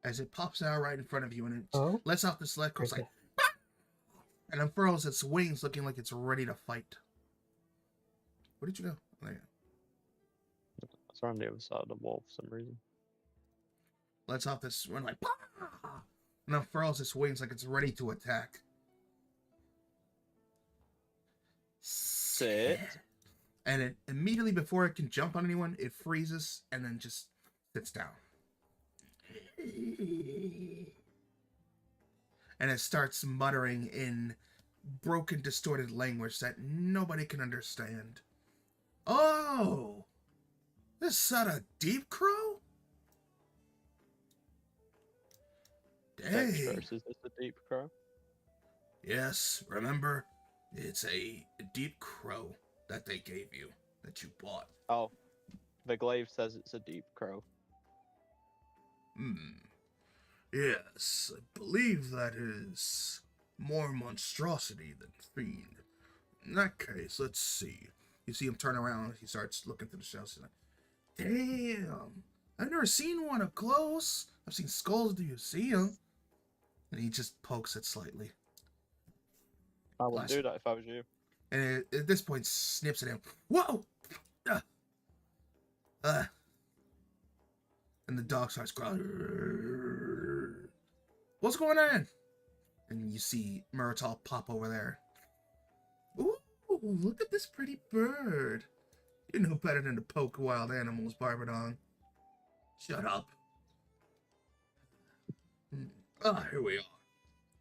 As it pops out right in front of you and it Oh? lets off the sled crow's Okay. like, "Ah!" And unfurls its wings looking like it's ready to fight. Where did you go? Oh, there you go. It's around the other side of the wall for some reason. Lets off this one like, "Pah!" And unfurls its wings like it's ready to attack. Sit. And it immediately before it can jump on anyone, it freezes and then just sits down. And it starts muttering in broken, distorted language that nobody can understand. Oh! This is a deep crow? Dang. Is this a deep crow? Yes, remember? It's a deep crow that they gave you, that you bought. Oh, the glaive says it's a deep crow. Yes, I believe that is more monstrosity than fiend. In that case, let's see. You see him turn around, he starts looking through the shelves, he's like, damn, I've never seen one up close. I've seen skulls at the museum. And he just pokes it slightly. I wouldn't do that if I was you. And at this point, snips at him. Whoa! And the dog starts growling. What's going on? And you see Murital pop over there. Ooh, look at this pretty bird. You know better than to poke wild animals, Barbadon. Shut up. Here we are.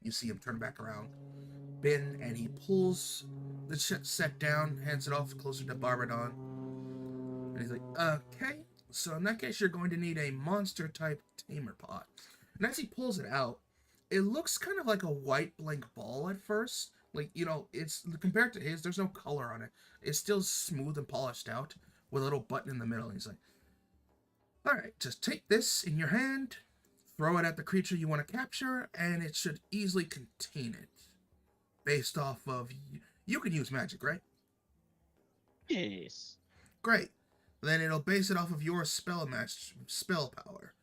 You see him turn back around. Ben, and he pulls the set down, hands it off closer to Barbadon. And he's like, okay, so in that case, you're going to need a monster-type tamer pot. And as he pulls it out, it looks kind of like a white blank ball at first. Like, you know, it's compared to his, there's no color on it. It's still smooth and polished out with a little button in the middle. And he's like, all right, just take this in your hand, throw it at the creature you want to capture, and it should easily contain it. Based off of, you can use magic, right? Yes. Great. Then it'll base it off of your spell power.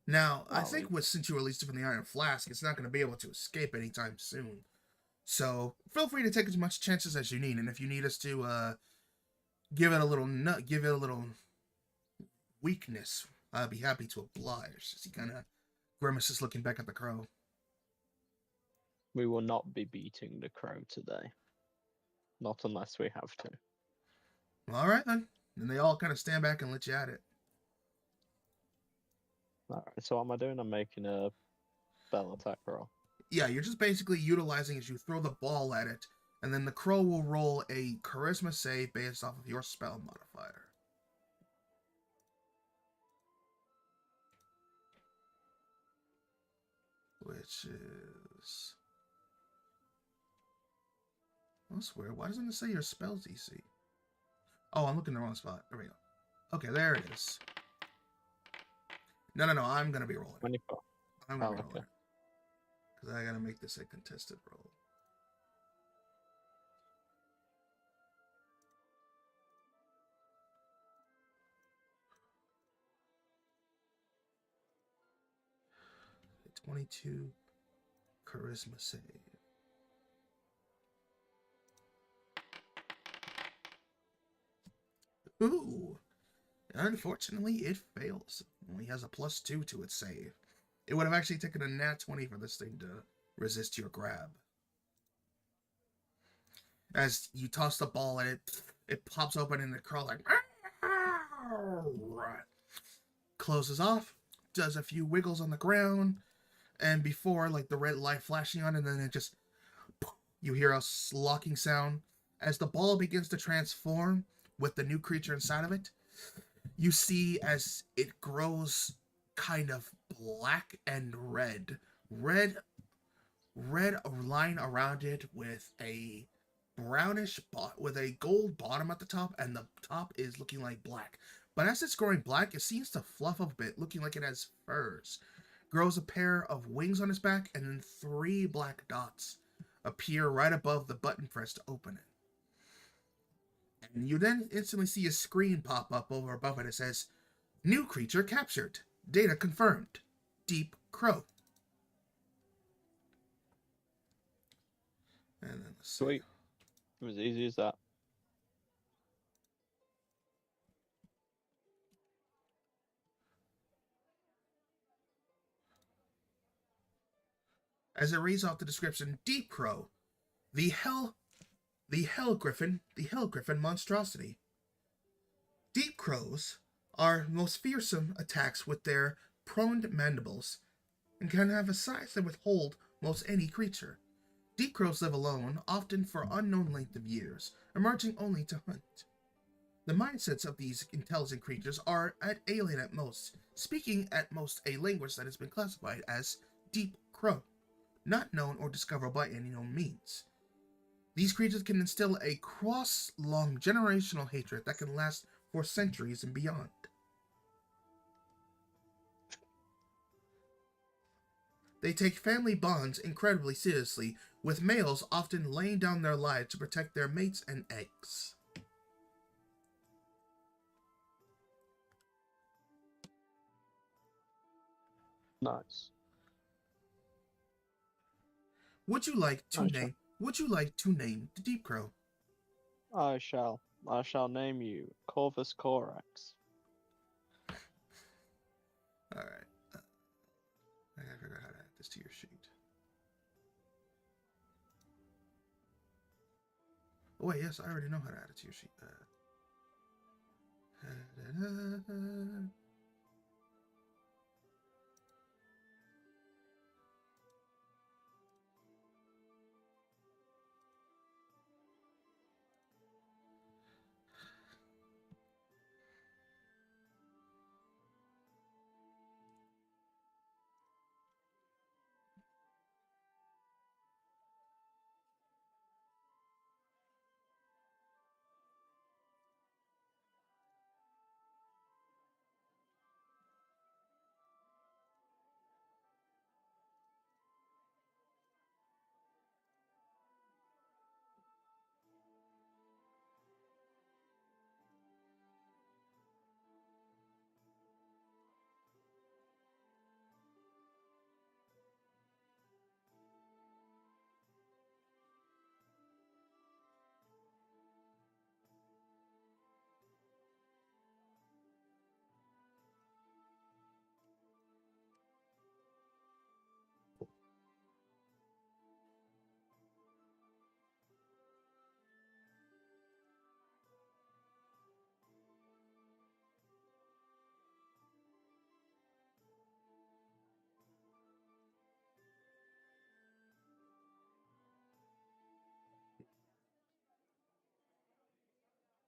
Now, I think since you released it from the Iron Flask, it's not going to be able to escape anytime soon. So feel free to take as much chances as you need, and if you need us to give it a little weakness, I'll be happy to oblige. As he kind of grimaces, looking back at the crow. We will not be beating the crow today. Not unless we have to. All right, then. And they all kind of stand back and let you at it. Alright, so what am I doing? I'm making a spell attack roll. Yeah, you're just basically utilizing as you throw the ball at it, and then the crow will roll a charisma save based off of your spell modifier. Which is... That's weird. Why doesn't it say your spell's DC? Oh, I'm looking in the wrong spot. There we go. Okay, there it is. No, I'm going to be rolling. 24. I'm going to be okay. rolling. Because I got to make this a contested roll. 22 charisma save. Ooh. Unfortunately, it fails. Only has a +2 to its save. It would have actually taken a nat 20 for this thing to resist your grab. As you toss the ball at it pops open and it crawls like closes off, does a few wiggles on the ground, and before like the red light flashing on, and then it just you hear a locking sound as the ball begins to transform with the new creature inside of it. You see as it grows kind of black and red. Red line around it with a brownish with a gold bottom at the top, and the top is looking like black. But as it's growing black, it seems to fluff up a bit, looking like it has furs. Grows a pair of wings on its back, and then 3 black dots appear right above the button press to open it. And you then instantly see a screen pop up over above it. It says, "New creature captured. Data confirmed. Deep Crow." And then let's see. Sweet. It was easy as that. As it reads off the description, Deep Crow, the hell griffin monstrosity. Deep crows are most fearsome attacks with their proned mandibles and can have a size that would hold most any creature. Deep crows live alone, often for unknown length of years, emerging only to hunt. The mindsets of these intelligent creatures are alien at most, speaking at most a language that has been classified as Deep Crow, not known or discoverable by any known means. These creatures can instill a long generational hatred that can last for centuries and beyond. They take family bonds incredibly seriously, with males often laying down their lives to protect their mates and eggs. Nice. Would you like to Nice. name the Deep Crow? I shall name you Corvus Corax. Alright. I gotta figure out how to add this to your sheet. Oh wait, yes, I already know how to add it to your sheet.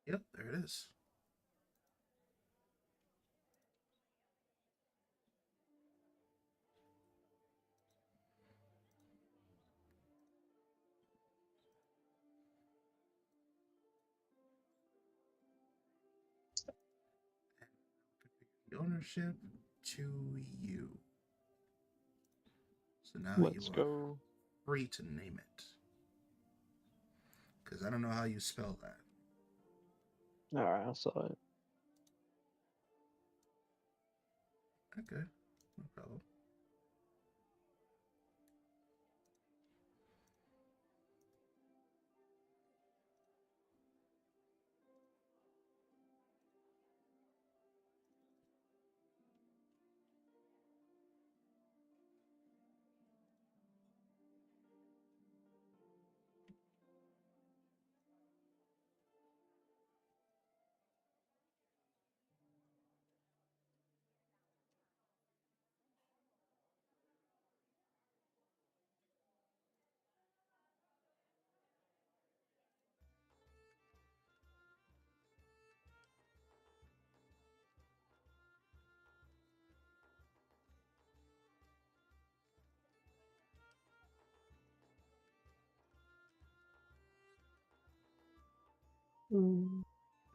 Yep, there it is. The ownership to you. So now Let's you are go. free to name it. Because I don't know how you spell that. Alright, I'll sort it. Okay, no problem.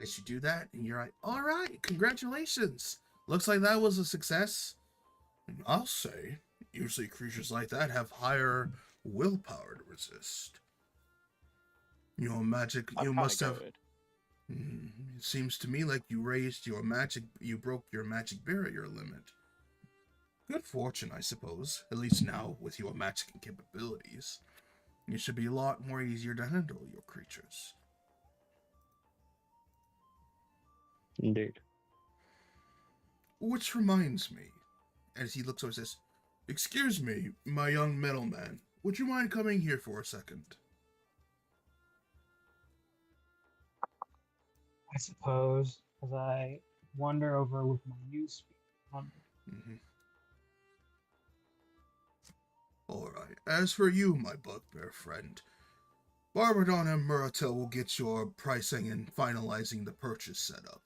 As you do that, and you're like, all right, congratulations. Looks like that was a success. And I'll say, usually creatures like that have higher willpower to resist. You know, magic, I'm you kind must of have. goated. It seems to me like you raised your magic, you broke your magic barrier limit. Good fortune, I suppose. At least now, with your magic capabilities, it should be a lot more easier to handle your creatures. Indeed. Which reminds me, as he looks over and says, "Excuse me, my young middleman. Would you mind coming here for a second?" I suppose, as I wander over with my news feed. Mm-hmm. Alright, as for you, my bugbear friend, Barbadon and Muratel will get your pricing and finalizing the purchase set up,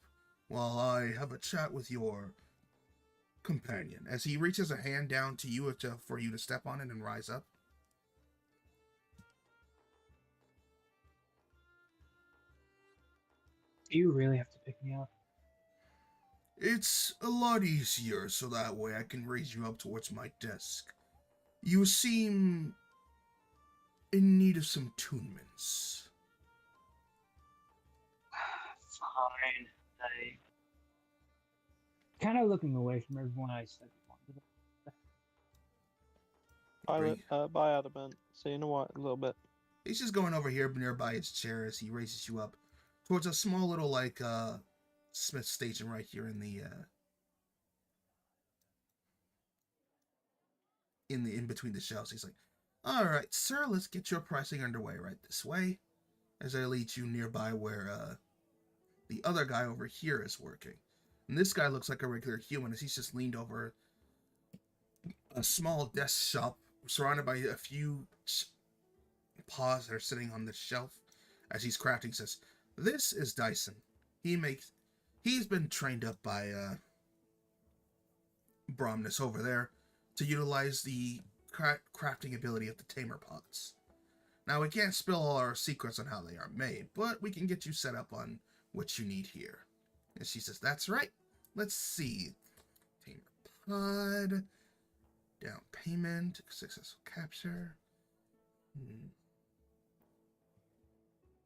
while I have a chat with your companion, as he reaches a hand down to you for you to step on it and rise up. Do you really have to pick me up? It's a lot easier, so that way I can raise you up towards my desk. You seem in need of some tunements. Fine. I kind of looking away from everyone I said Bye, Adamant. See you in a little bit. He's just going over here nearby his chair as he raises you up towards a small little, like, Smith station right here in the, in between the shelves. He's like, "Alright, sir, let's get your pricing underway right this way," as I lead you nearby where, the other guy over here is working. And this guy looks like a regular human as he's just leaned over a small desk shop surrounded by a few paws that are sitting on the shelf as he's crafting. Says, "This is Dyson. He's been trained up by Bromness over there to utilize the crafting ability of the tamer pots. Now, we can't spill all our secrets on how they are made, but we can get you set up on what you need here." And she says, "That's right. Let's see. Tamer pod, down payment, successful capture."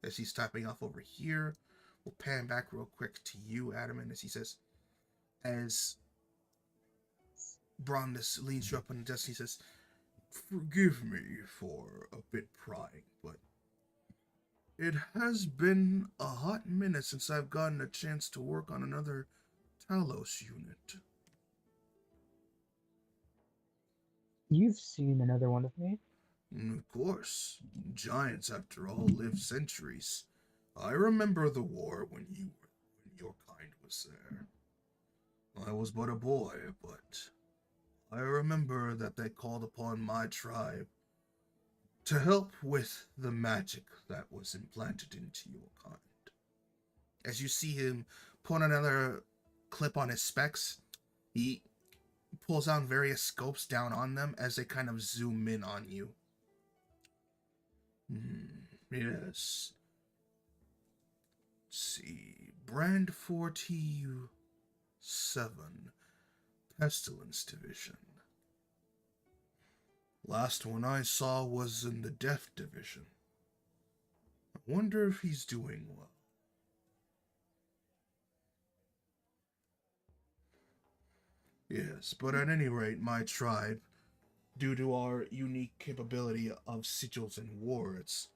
As he's typing off over here, we'll pan back real quick to you, Adam, and as he says, as Bromness leans you up on the desk, he says, "Forgive me for a bit prying, but it has been a hot minute since I've gotten a chance to work on another Talos unit." You've seen another one of me? Of course. Giants, after all, live centuries. I remember the war when your kind was there. I was but a boy, but I remember that they called upon my tribe to help with the magic that was implanted into your kind. As you see him pull another clip on his specs, he pulls out various scopes down on them as they kind of zoom in on you. Yes. Let's see. Brand 47. Pestilence Division. Last one I saw was in the Death Division. I wonder if he's doing well. Yes, but at any rate, my tribe, due to our unique capability of sigils and wards,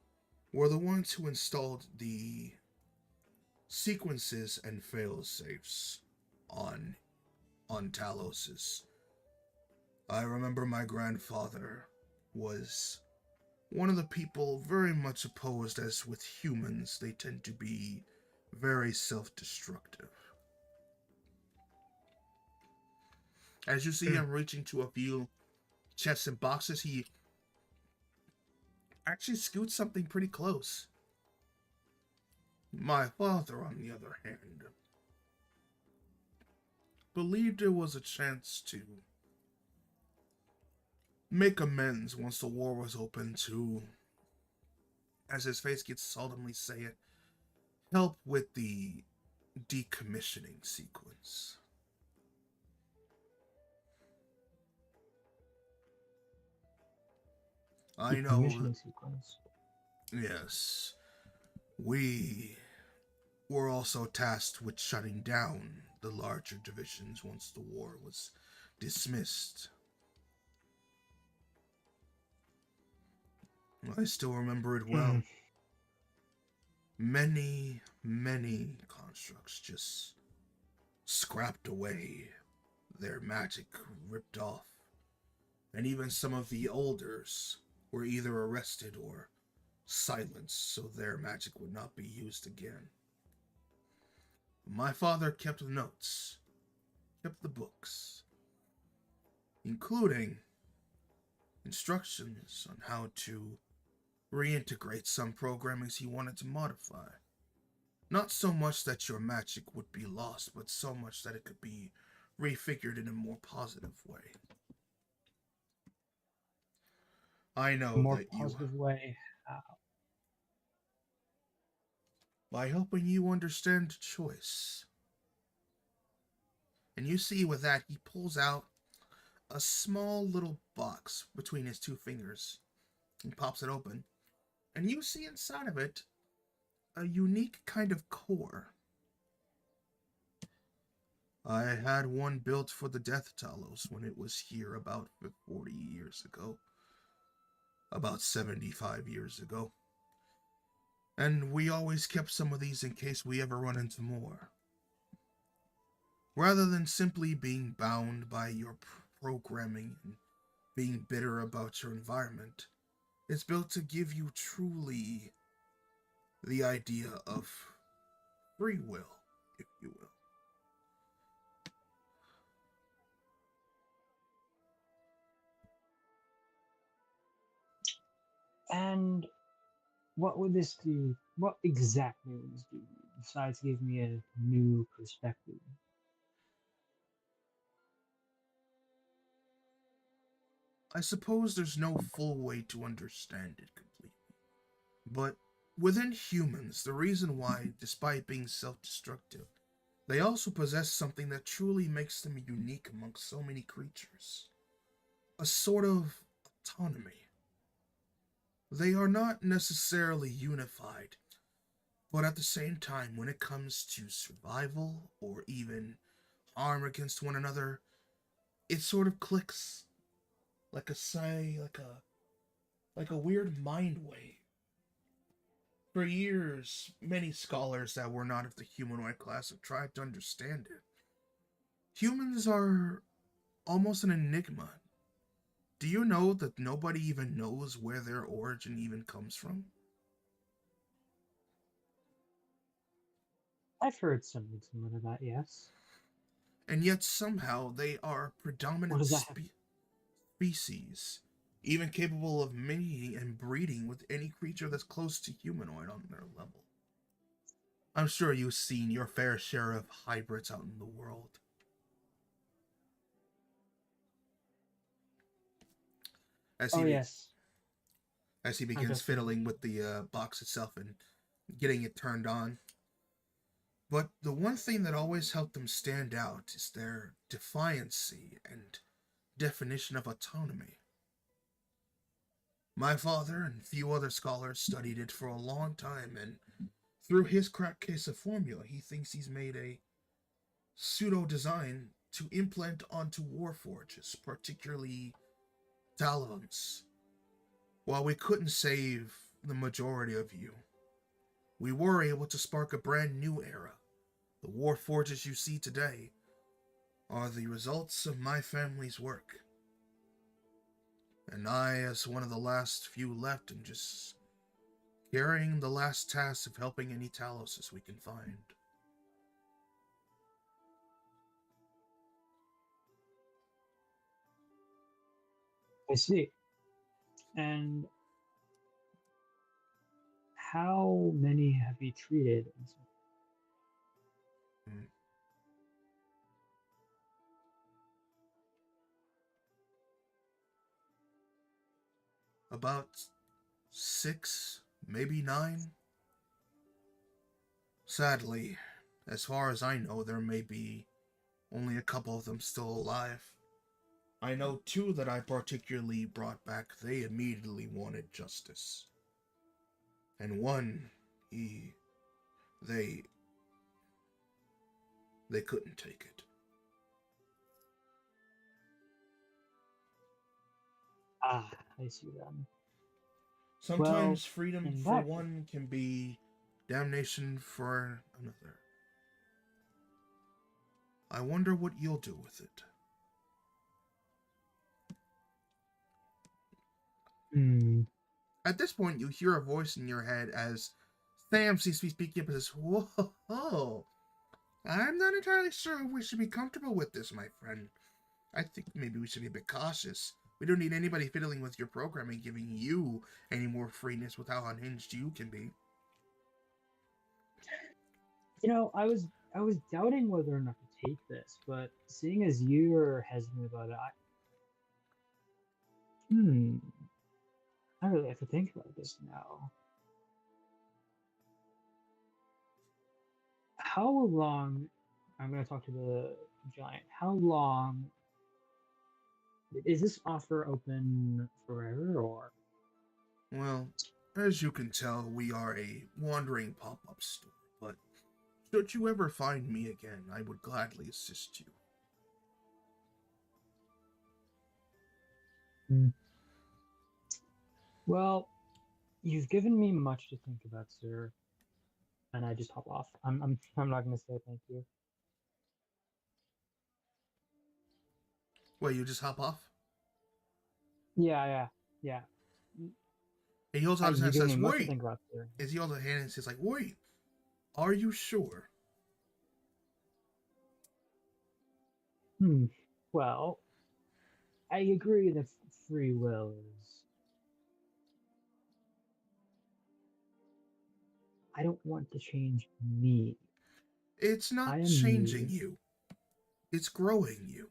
were the ones who installed the sequences and fail-safes on Talos's. I remember my grandfather was one of the people very much opposed, as with humans, they tend to be very self-destructive. As you see him reaching to a few chests and boxes, he actually scoots something pretty close. My father, on the other hand, believed there was a chance to make amends once the war was open to, as his face gets solemnly say it, help with the decommissioning sequence. The I know, commissioning sequence. yes, we were also tasked with shutting down the larger divisions once the war was dismissed. I still remember it well. Hmm. Many constructs just scrapped away, their magic ripped off, and even some of the elders were either arrested or silenced so their magic would not be used again. My father kept the notes, kept the books, including instructions on how to reintegrate some programmings he wanted to modify. Not so much that your magic would be lost, but so much that it could be refigured in a more positive way. I A know more that you, positive way. by helping you understand choice. And you see with that, he pulls out a small little box between his two fingers. He pops it open. And you see inside of it a unique kind of core. I had one built for the Death Talos when it was here about 40 years ago. About 75 years ago. And we always kept some of these in case we ever run into more. Rather than simply being bound by your programming and being bitter about your environment, it's built to give you truly the idea of free will, if you will. And what would this do? What exactly would this do besides give me a new perspective? I suppose there's no full way to understand it completely. But within humans, the reason why, despite being self destructive, they also possess something that truly makes them unique amongst so many creatures a sort of autonomy. They are not necessarily unified, but at the same time, when it comes to survival or even harm against one another, it sort of clicks like a say, like a weird mind wave. For years, many scholars that were not of the humanoid class have tried to understand it. Humans are almost an enigma. Do you know that nobody even knows where their origin even comes from? I've heard something similar to that, yes. And yet somehow they are What predominant does that have? species, even capable of mating and breeding with any creature that's close to humanoid on their level. I'm sure you've seen your fair share of hybrids out in the world. As Oh, he be- yes. as he I've begins definitely fiddling with the box itself and getting it turned on. But the one thing that always helped them stand out is their defiancy and definition of autonomy. My father and a few other scholars studied it for a long time, and through his crack case of formula, he thinks he's made a pseudo design to implant onto warforges, particularly Talons. While we couldn't save the majority of you, we were able to spark a brand new era. The warforges you see today are the results of my family's work. And I, as one of the last few left, am just carrying the last task of helping any Taloses we can find. I see. And how many have you treated? Hmm. About 6, maybe 9. Sadly, as far as I know, there may be only a couple of them still alive. I know two that I particularly brought back, they immediately wanted justice. And one, they, they couldn't take it. Ah, I see them. Well, Sometimes freedom in for that case, one can be damnation for another. I wonder what you'll do with it. hmm, At this point, you hear a voice in your head as Sam seems to be speaking up and says, "Whoa, I'm not entirely sure if we should be comfortable with this, my friend. I think maybe we should be a bit cautious. We don't need anybody fiddling with your programming, giving you any more freeness with how unhinged you can be." I was doubting whether or not to take this, but seeing as you're hesitant about it, hmm, I really have to think about this now. How long? I'm going to talk to the giant. How long is this offer open forever, or? Well, as you can tell, we are a wandering pop-up store, but should you ever find me again, I would gladly assist you. Hmm. Well, you've given me much to think about, sir, and I just hop off. I'm not going to say thank you. Wait, you just hop off? Yeah. And he holds out his hand You've and given me says, much to "Wait!" think about, sir. As he holds out his hand and says, like, "Wait, are you sure?" Hmm. Well, I agree that free will is. I don't want to change me. It's I not am changing me. you, it's growing you.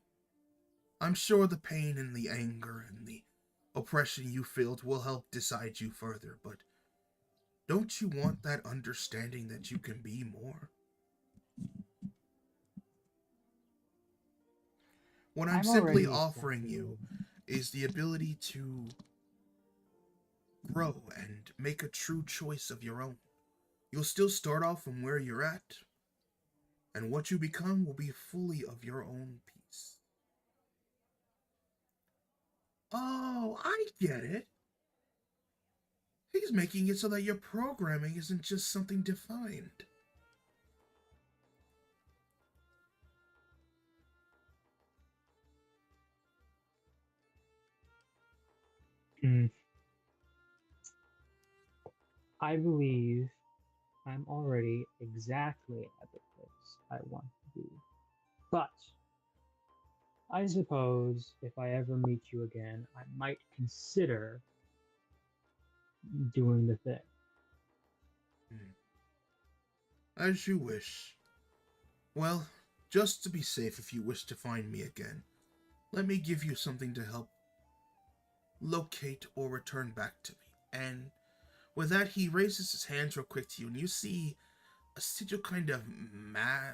I'm sure the pain and the anger and the oppression you felt will help decide you further, but don't you want that understanding that you can be more? What I'm I'm simply already offering accepting. you is the ability to grow and make a true choice of your own. You'll still start off from where you're at, and what you become will be fully of your own peace. Oh, I get it. He's making it so that your programming isn't just something defined. Hmm. I believe I'm already exactly at the place I want to be. But I suppose if I ever meet you again, I might consider doing the thing. Hmm. As you wish. Well, just to be safe if you wish to find me again, let me give you something to help locate or return back to me. And with that, he raises his hands real quick to you, and you see a sigil kind of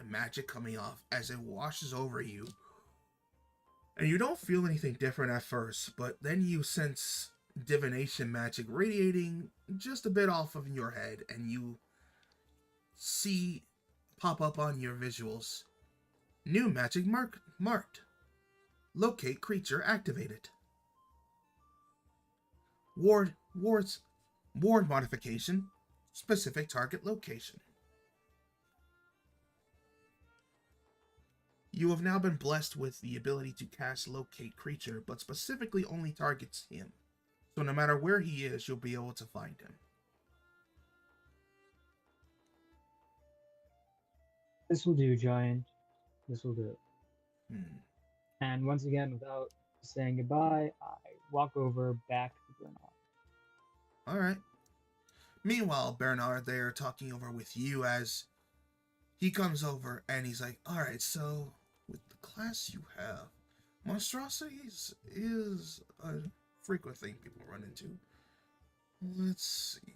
magic coming off as it washes over you. And you don't feel anything different at first, but then you sense divination magic radiating just a bit off of your head, and you see pop up on your visuals. New magic marked. Locate creature activated. Wards ward modification. Specific target location. You have now been blessed with the ability to cast locate creature, but specifically only targets him. So no matter where he is, you'll be able to find him. This will do, Giant. This will do. Hmm. And once again, without saying goodbye, I walk over back to Bernard. All right. Meanwhile, Bernard, they're talking over with you as he comes over and he's like, "All right, so with the class you have, monstrosities is a frequent thing people run into. Let's see.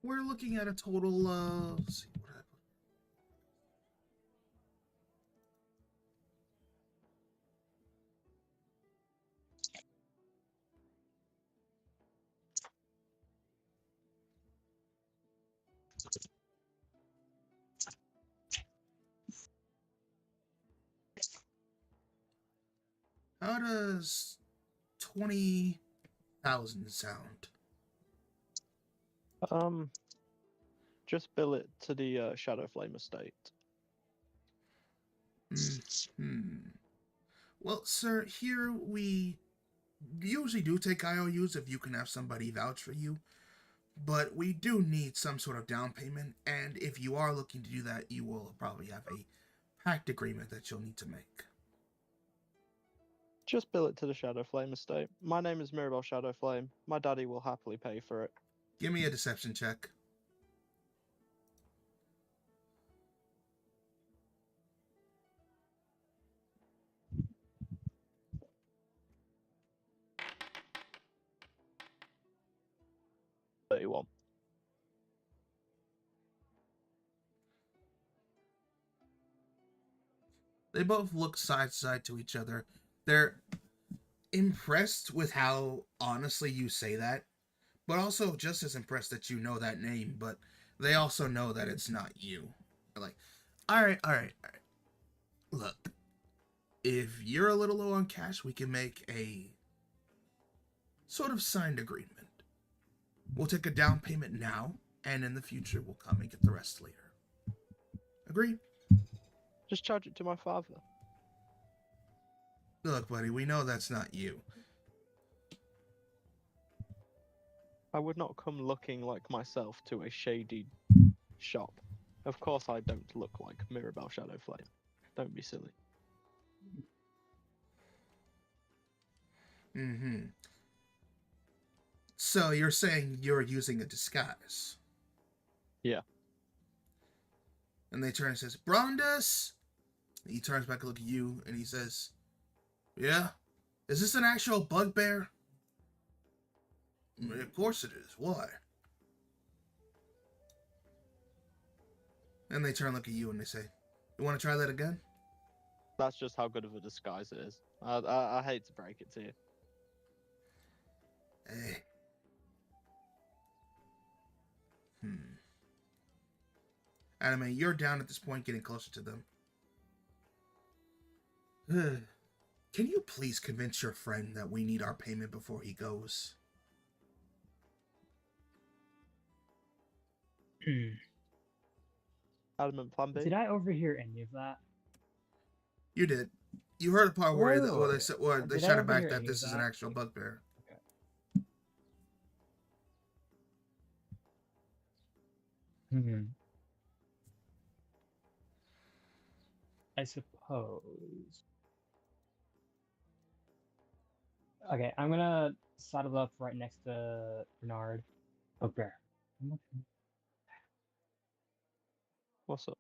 we're looking at a total of. Let's see, what did I put? How does 20,000 sound? Just bill it to the Shadow Flame estate. Hmm. Well, sir, here we usually do take IOUs if you can have somebody vouch for you, but we do need some sort of down payment, and if you are looking to do that, you will probably have a pact agreement that you'll need to make. Just bill it to the Shadow Flame estate. My name is Mirabelle Shadow Flame. My daddy will happily pay for it. Give me a deception check. $31. They both look side to side to each other. They're impressed with how honestly you say that, but also just as impressed that you know that name, but they also know that it's not you. They're like, all right, all right, all right. Look, if you're a little low on cash, we can make a sort of signed agreement. We'll take a down payment now, and in the future, we'll come and get the rest later. Agreed? Just charge it to my father. Look, buddy, we know that's not you. I would not come looking like myself to a shady shop. Of course I don't look like Mirabelle Shadow Flame. Don't be silly. Mm-hmm. So you're saying you're using a disguise? Yeah. And they turn and says, Brondus? He turns back to look at you, and he says, yeah? Is this an actual bugbear? Of course it is. Why? And they turn and look at you, and they say, you want to try that again? That's just how good of a disguise it is. I hate to break it to you. Hey. Anime, you're down at this point, getting closer to them. Can you please convince your friend that we need our payment before he goes? Adamant plan B? Did I overhear any of that? You did. You heard the part where, Wait, wait, wait. they Did I shouted back overhear that any this of is an that? actual bugbear. Hmm. I suppose. Okay, I'm gonna saddle up right next to Bernard. Bugbear. What's up?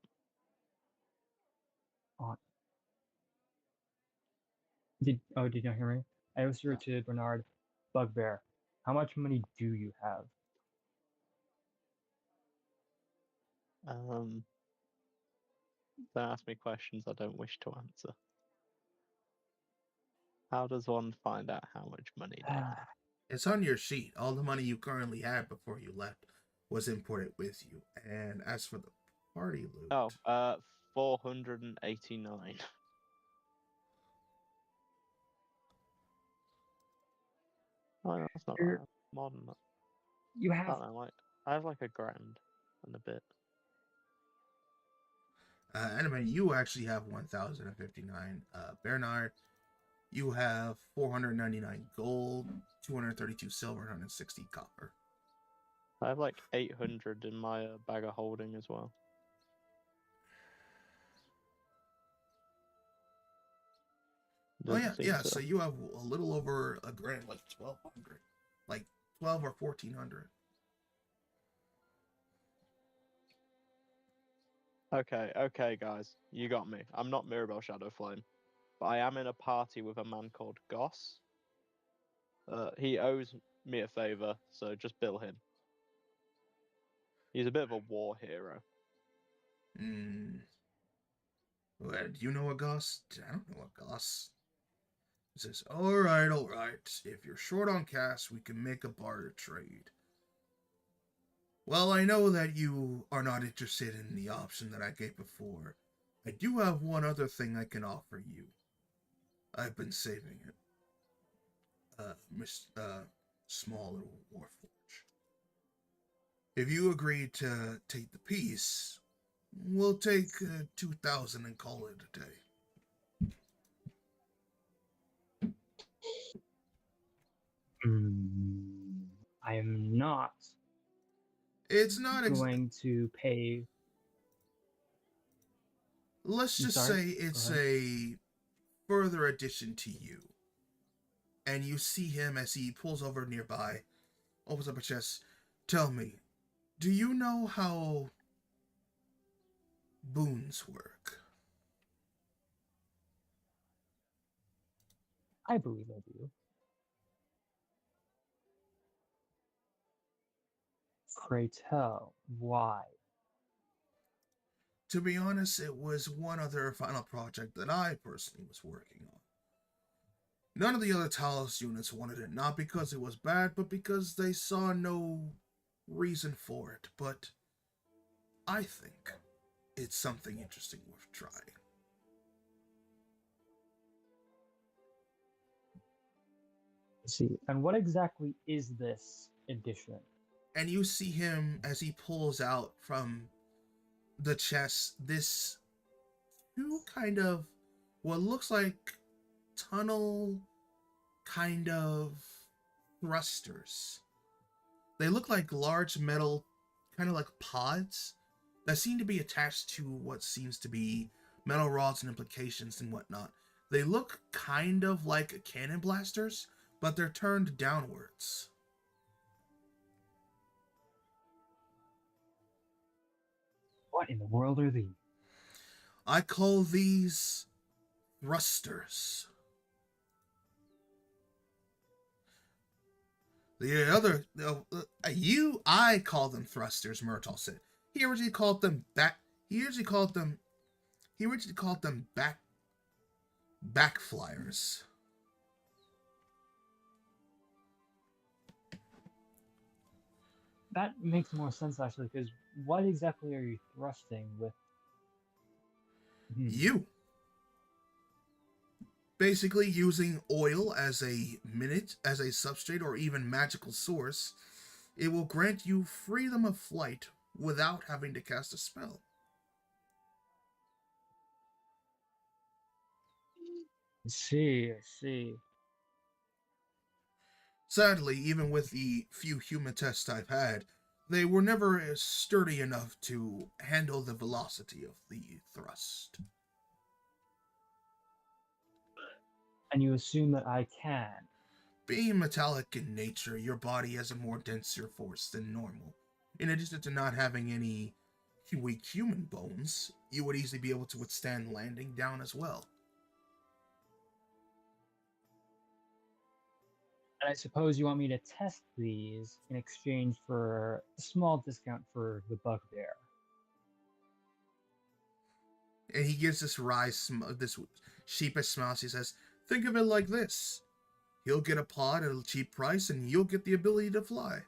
Did you not hear me? I whispered to Bernard, Bugbear, how much money do you have? Don't ask me questions I don't wish to answer. How does one find out how much money they have? It's on your sheet. All the money you currently had before you left was imported with you. And as for the party loot... Oh, 489. Oh, no, that's not You're- right. More than that. You I have don't know, like, I have like $1,000 and a bit. Anime, you actually have 1,059. Bernard, you have 499 gold, 232 silver, 160 copper. I have like 800 in my bag of holding as well. Oh yeah, Doesn't seem yeah. to. So you have a little over $1,000, like 1,200, like 12 or 1,400. Okay, guys, you got me. I'm not Mirabelle Shadow Flame, but I am in a party with a man called Goss. He owes me a favor, so just bill him. He's a bit of a war hero. Hmm. Well, do you know a Goss? I don't know a Goss. He says, alright, alright. If you're short on cash, we can make a barter trade. Well, I know that you are not interested in the option that I gave before. I do have one other thing I can offer you. I've been saving it. Small little warforge. If you agree to take the piece, we'll take 2,000 and call it a day. I am not It's not going to pay. Let's I'm just sorry. say it's a further addition to you. And you see him as he pulls over nearby, opens up a chest. Tell me, do you know how boons work? I believe I do. Pray tell, why? To be honest, it was one other final project that I personally was working on. None of the other Talos units wanted it, not because it was bad, but because they saw no reason for it. But I think it's something interesting worth trying. Let's see, and what exactly is this edition? And you see him as he pulls out from the chest this two kind of what looks like tunnel kind of thrusters. They look like large metal, kind of like pods that seem to be attached to what seems to be metal rods and implications and whatnot. They look kind of like cannon blasters, but they're turned downwards. What in the world are these? I call these thrusters. The other, I call them thrusters. Murtaugh said. He originally called them back. He originally called them back flyers. That makes more sense actually, because what exactly are you thrusting with? You basically using oil as a substrate or even magical source, it will grant you freedom of flight without having to cast a spell. I see, I see. Sadly, even with the few human tests I've had, they were never sturdy enough to handle the velocity of the thrust. And you assume that I can? Being metallic in nature, your body has a more denser force than normal. In addition to not having any weak human bones, you would easily be able to withstand landing down as well. And I suppose you want me to test these in exchange for a small discount for the bugbear. And he gives this this sheepish smile. He says, think of it like this. He'll get a pod at a cheap price, and you'll get the ability to fly.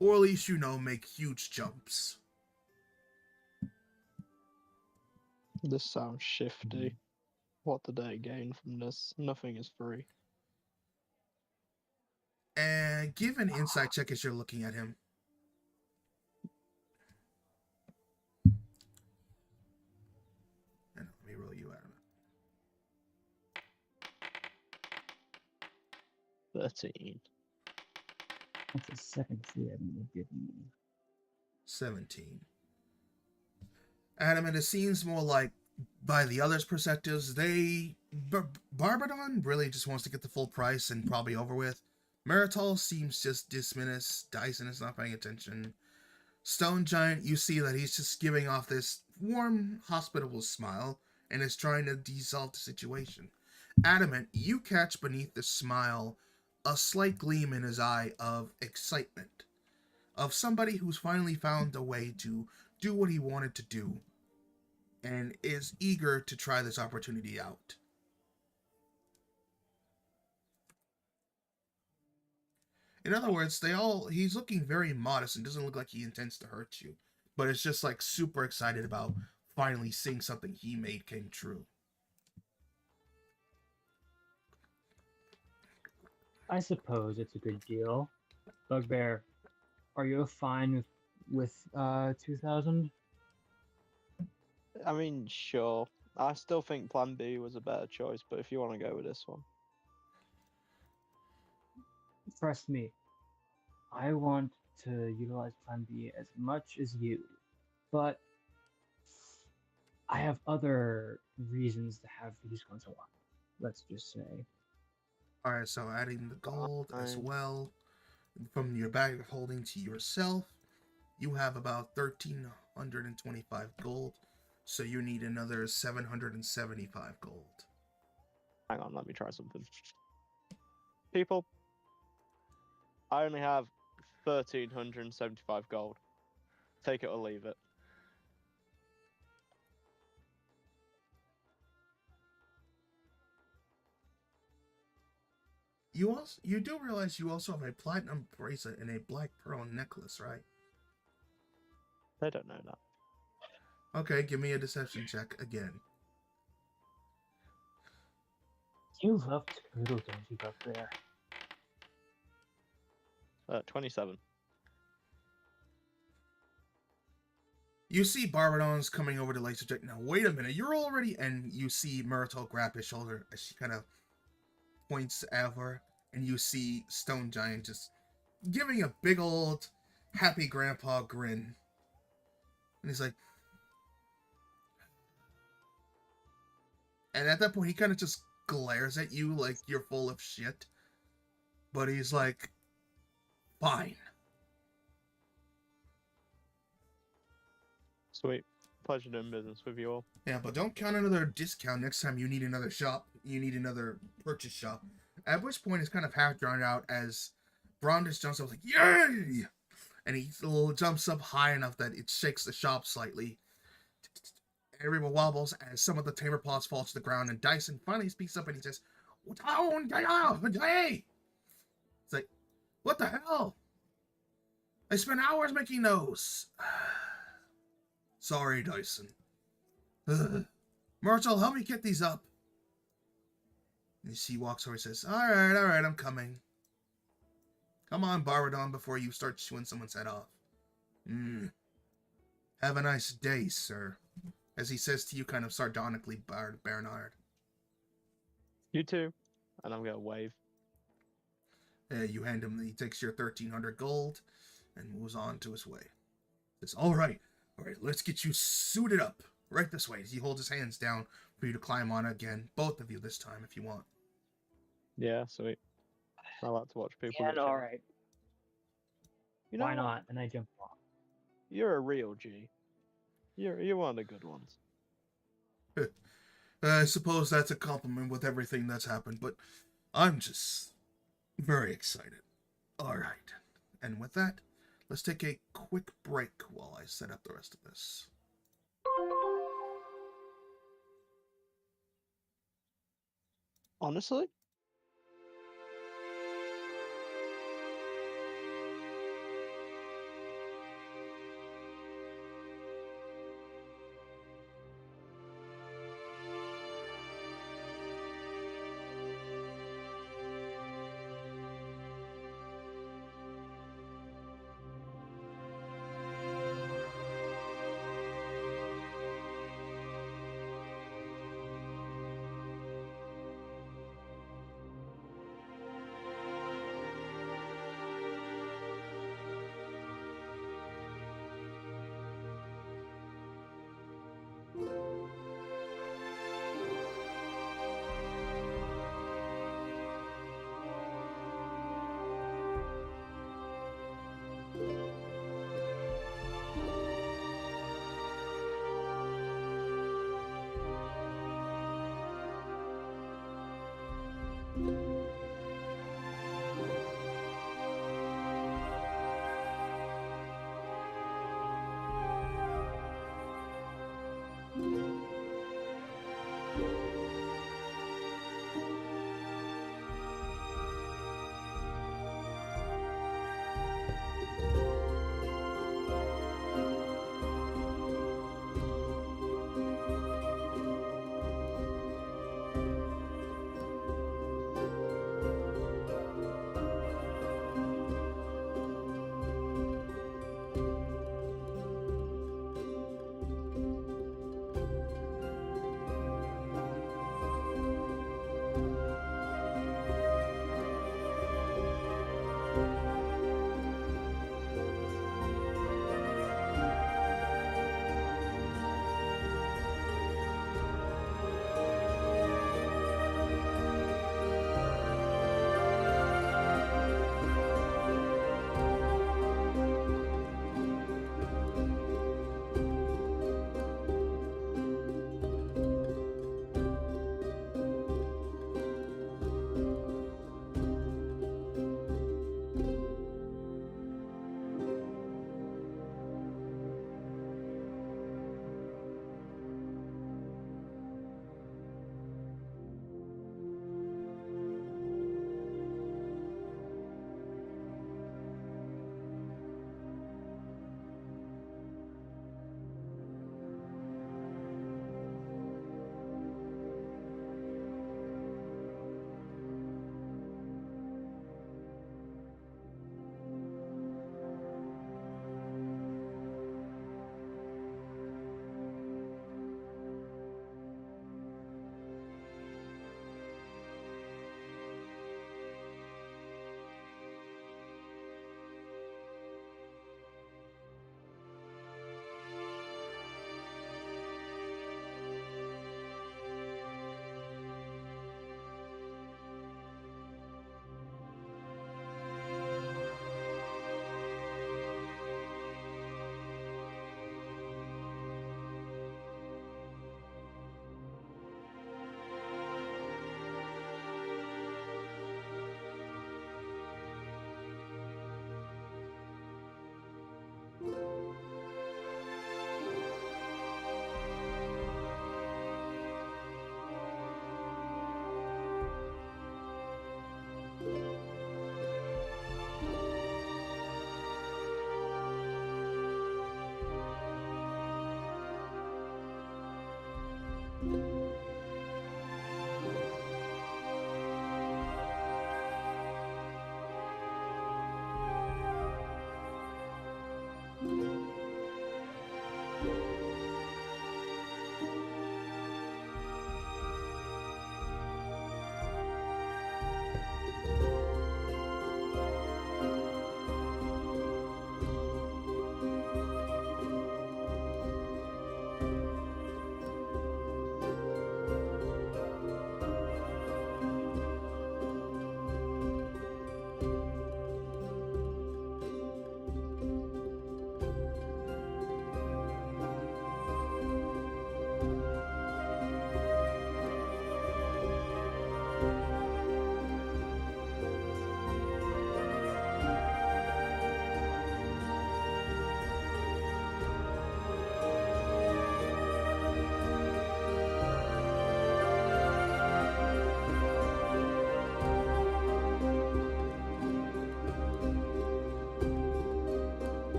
Or at least, make huge jumps. This sounds shifty. What did they gain from this? Nothing is free. And give an insight check as you're looking at him. And let me roll you out of it. 13. That's the second free item they've given me. 17. Adam, and it seems more like, by the others' perspectives, Barbadon really just wants to get the full price and probably over with. Merital seems just dismissed. Dyson is not paying attention. Stone Giant, you see that he's just giving off this warm, hospitable smile and is trying to dissolve the situation. Adamant, you catch beneath the smile a slight gleam in his eye of excitement. of somebody who's finally found a way to do what he wanted to do and is eager to try this opportunity out. In other words, he's looking very modest and doesn't look like he intends to hurt you, but it's just like super excited about finally seeing something he made came true. I suppose it's a good deal. Bugbear, are you fine with 2,000? I mean, sure. I still think Plan B was a better choice, but if you want to go with this one. Trust me, I want to utilize Plan B as much as you, but I have other reasons to have these ones alive. Let's just say. Alright, so adding the gold as Fine. well from your bag of holding to yourself, you have about 1,325 gold, so you need another 775 gold. Hang on, let me try something. People, I only have 1,375 gold. Take it or leave it. You do realize you also have a platinum bracelet and a black pearl necklace, right? They don't know that. Okay, give me a deception check again. You love to poodle, don't you, Bugbear? 27. You see Barbadon's coming over to Laser Jack. Now, wait a minute, you're already... And you see Myrtle grab his shoulder as she kind of points at her. And you see Stone Giant just giving a big old happy grandpa grin. And he's like... And at that point, he kind of just glares at you like you're full of shit. But he's like, fine. Sweet. Pleasure doing business with you all. Yeah, but don't count another discount next time you need another shop. You need another purchase shop. At which point, it's kind of half drowned out as Brondis jumps up like, yay! And he jumps up high enough that it shakes the shop slightly. Everyone wobbles as some of the tamer paws fall to the ground, and Dyson finally speaks up and he says, hey! It's like, what the hell? I spent hours making those. Sorry, Dyson. Myrtle, help me get these up. And she walks over and says, Alright, I'm coming. Come on, Barbadon, before you start chewing someone's head off. Have a nice day, sir. As he says to you kind of sardonically, Bernard. You too. And I'm going to wave. You hand him, he takes your 1,300 gold and moves on to his way. Says, Alright, let's get you suited up. Right this way. As he holds his hands down for you to climb on again. Both of you this time, if you want. Yeah, sweet. I like to watch people. Yeah, alright. You know Why what? not? And I jump off. You're a real G. You're one of the good ones. I suppose that's a compliment with everything that's happened, but I'm just very excited. Alright. And with that, let's take a quick break while I set up the rest of this. Honestly?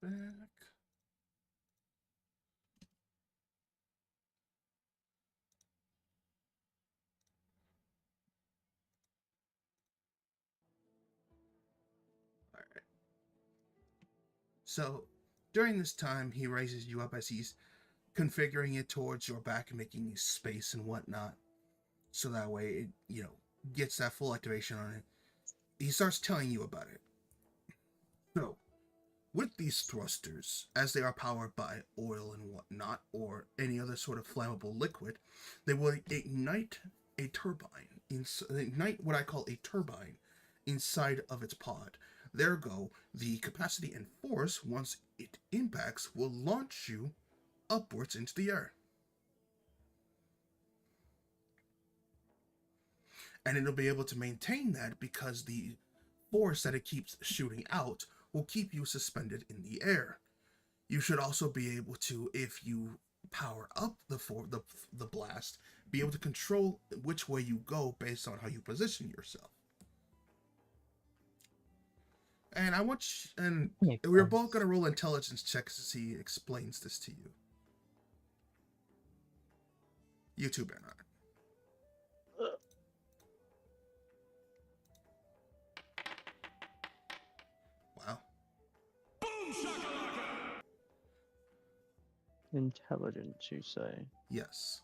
back. All right. So during this time, he raises you up as he's configuring it towards your back and making space and whatnot. So that way it, gets that full activation on it. He starts telling you about it. So, with these thrusters, as they are powered by oil and whatnot, or any other sort of flammable liquid, they will ignite a turbine, ignite what I call a turbine inside of its pod. Therego, the capacity and force, once it impacts, will launch you upwards into the air. And it'll be able to maintain that because the force that it keeps shooting out will keep you suspended in the air. You should also be able to, if you power up the blast, be able to control which way you go based on how you position yourself. And we're both going to roll intelligence checks as he explains this to you. You too, Bernard. Wow. Boom shakalaka! Intelligence, you say? Yes.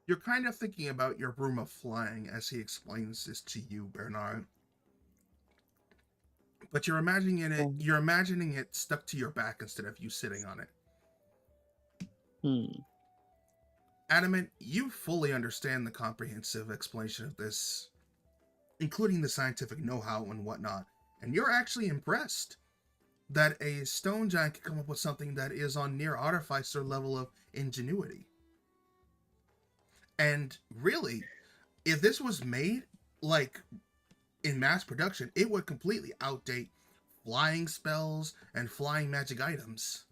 You're kind of thinking about your broom of flying as he explains this to you, Bernard. But you're imagining it stuck to your back instead of you sitting on it. Adamant, you fully understand the comprehensive explanation of this, including the scientific know-how and whatnot, and you're actually impressed that a stone giant can come up with something that is on near artificer level of ingenuity. And really, if this was made in mass production, it would completely outdate flying spells and flying magic items,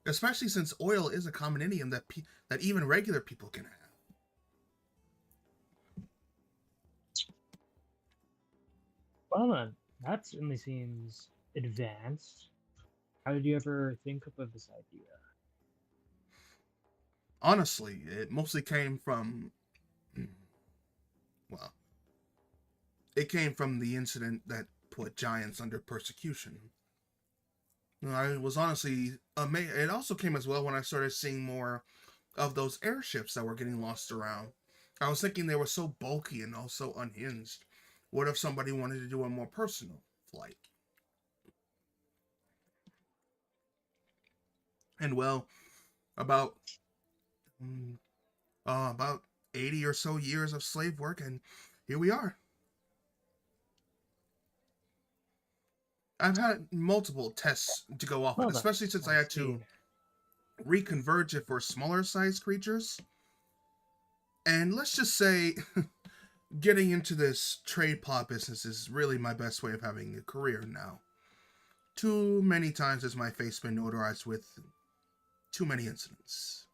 especially since oil is a common idiom that even regular people can have. Well then, that certainly seems advanced. How did you ever think up of this idea? Honestly, it mostly came from, it came from the incident that put giants under persecution. I was honestly amazed. It also came as well when I started seeing more of those airships that were getting lost around. I was thinking they were so bulky and also unhinged. What if somebody wanted to do a more personal flight? And well, about 80 or so years of slave work, and here we are. I've had multiple tests to go off it, especially since I had to reconverge it for smaller sized creatures. And let's just say getting into this trade pot business is really my best way of having a career now. Too many times has my face been notarized with too many incidents.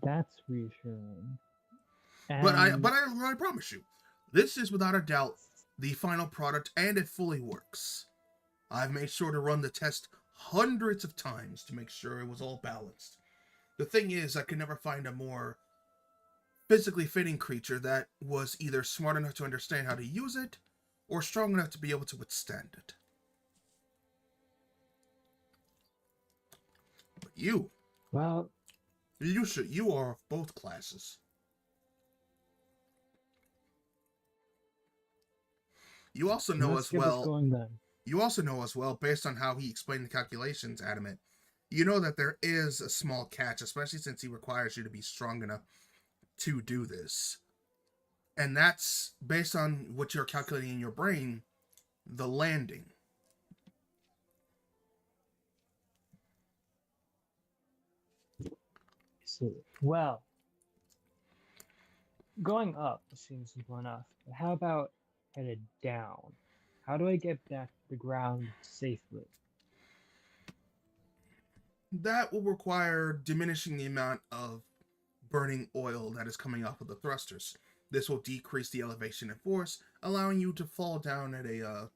That's reassuring. But I promise you, this is without a doubt the final product, and it fully works. I've made sure to run the test hundreds of times to make sure it was all balanced. The thing is, I could never find a more physically fitting creature that was either smart enough to understand how to use it, or strong enough to be able to withstand it. But you are of both classes. You also know as well. You also know as well, based on how he explained the calculations, Adamant, you know that there is a small catch, especially since he requires you to be strong enough to do this. And that's based on what you're calculating in your brain, the landing. see. Well, going up seems simple enough. But how about headed down? How do I get back to the ground safely? That will require diminishing the amount of burning oil that is coming off of the thrusters. This will decrease the elevation and force, allowing you to fall down at a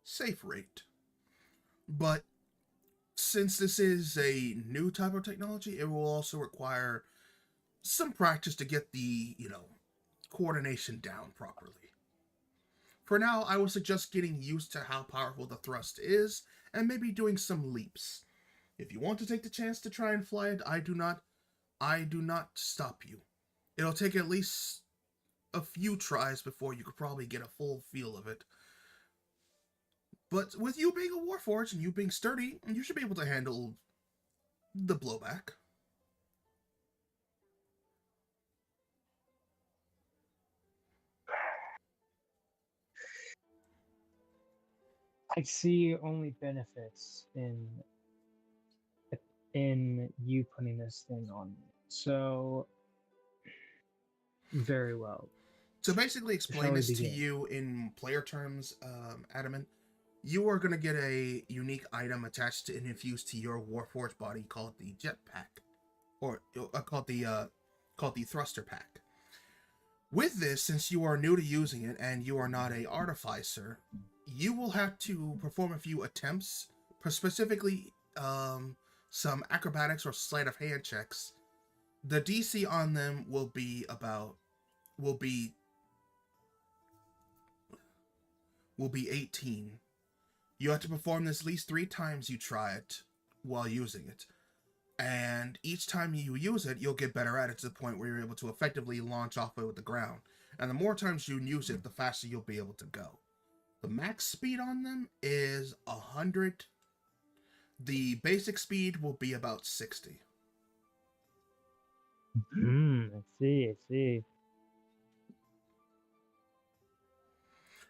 safe rate. But since this is a new type of technology, it will also require some practice to get the, coordination down properly. For now, I would suggest getting used to how powerful the thrust is and maybe doing some leaps. If you want to take the chance to try and fly it, I do not stop you. It'll take at least a few tries before you could probably get a full feel of it. But with you being a Warforged and you being sturdy, you should be able to handle the blowback. I see only benefits in you putting this thing on me. So, very well. To basically explain Shall we this to begin? you in player terms, Adamant, you are going to get a unique item attached and infused to your Warforged body called the Jetpack, or called the Thruster Pack. With this, since you are new to using it and you are not a artificer, you will have to perform a few attempts, specifically some acrobatics or sleight of hand checks. The DC on them will be 18. You have to perform this at least 3 times you try it while using it. And each time you use it, you'll get better at it to the point where you're able to effectively launch off it with the ground. And the more times you use it, the faster you'll be able to go. The max speed on them is 100. The basic speed will be about 60. I see.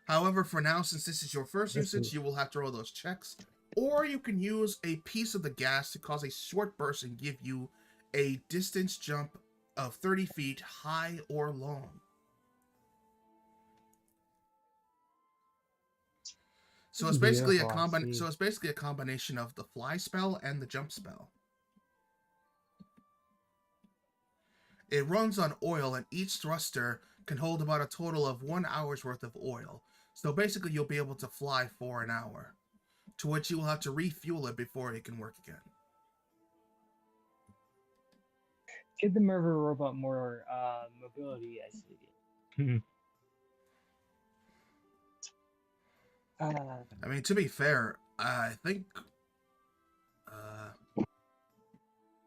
However, for now, since this is your first This usage, is- you will have to roll those checks. Or you can use a piece of the gas to cause a short burst and give you a distance jump of 30 feet high or long. So it's basically Beautiful, I see. a combination of the fly spell and the jump spell. It runs on oil, and each thruster can hold about a total of 1 hour's worth of oil. So basically, you'll be able to fly for an hour, to which you will have to refuel it before it can work again. Give the murder robot more mobility, I see. I mean, to be fair, I think,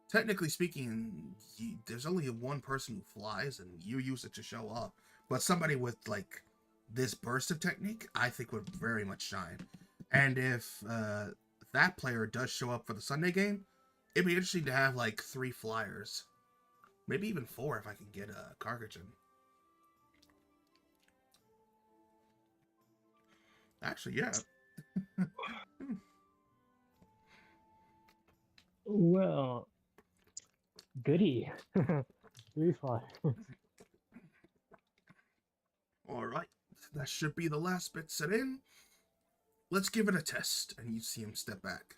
technically speaking, there's only one person who flies, and you use it to show up. But somebody with, like, this burst of technique, I think would very much shine. And if that player does show up for the Sunday game, it'd be interesting to have, like, 3 flyers. Maybe even 4 if I can get a Kargagen. Actually, yeah. Well, goody. 3 flyers. Alright. That should be the last bit set in. Let's give it a test. And you see him step back.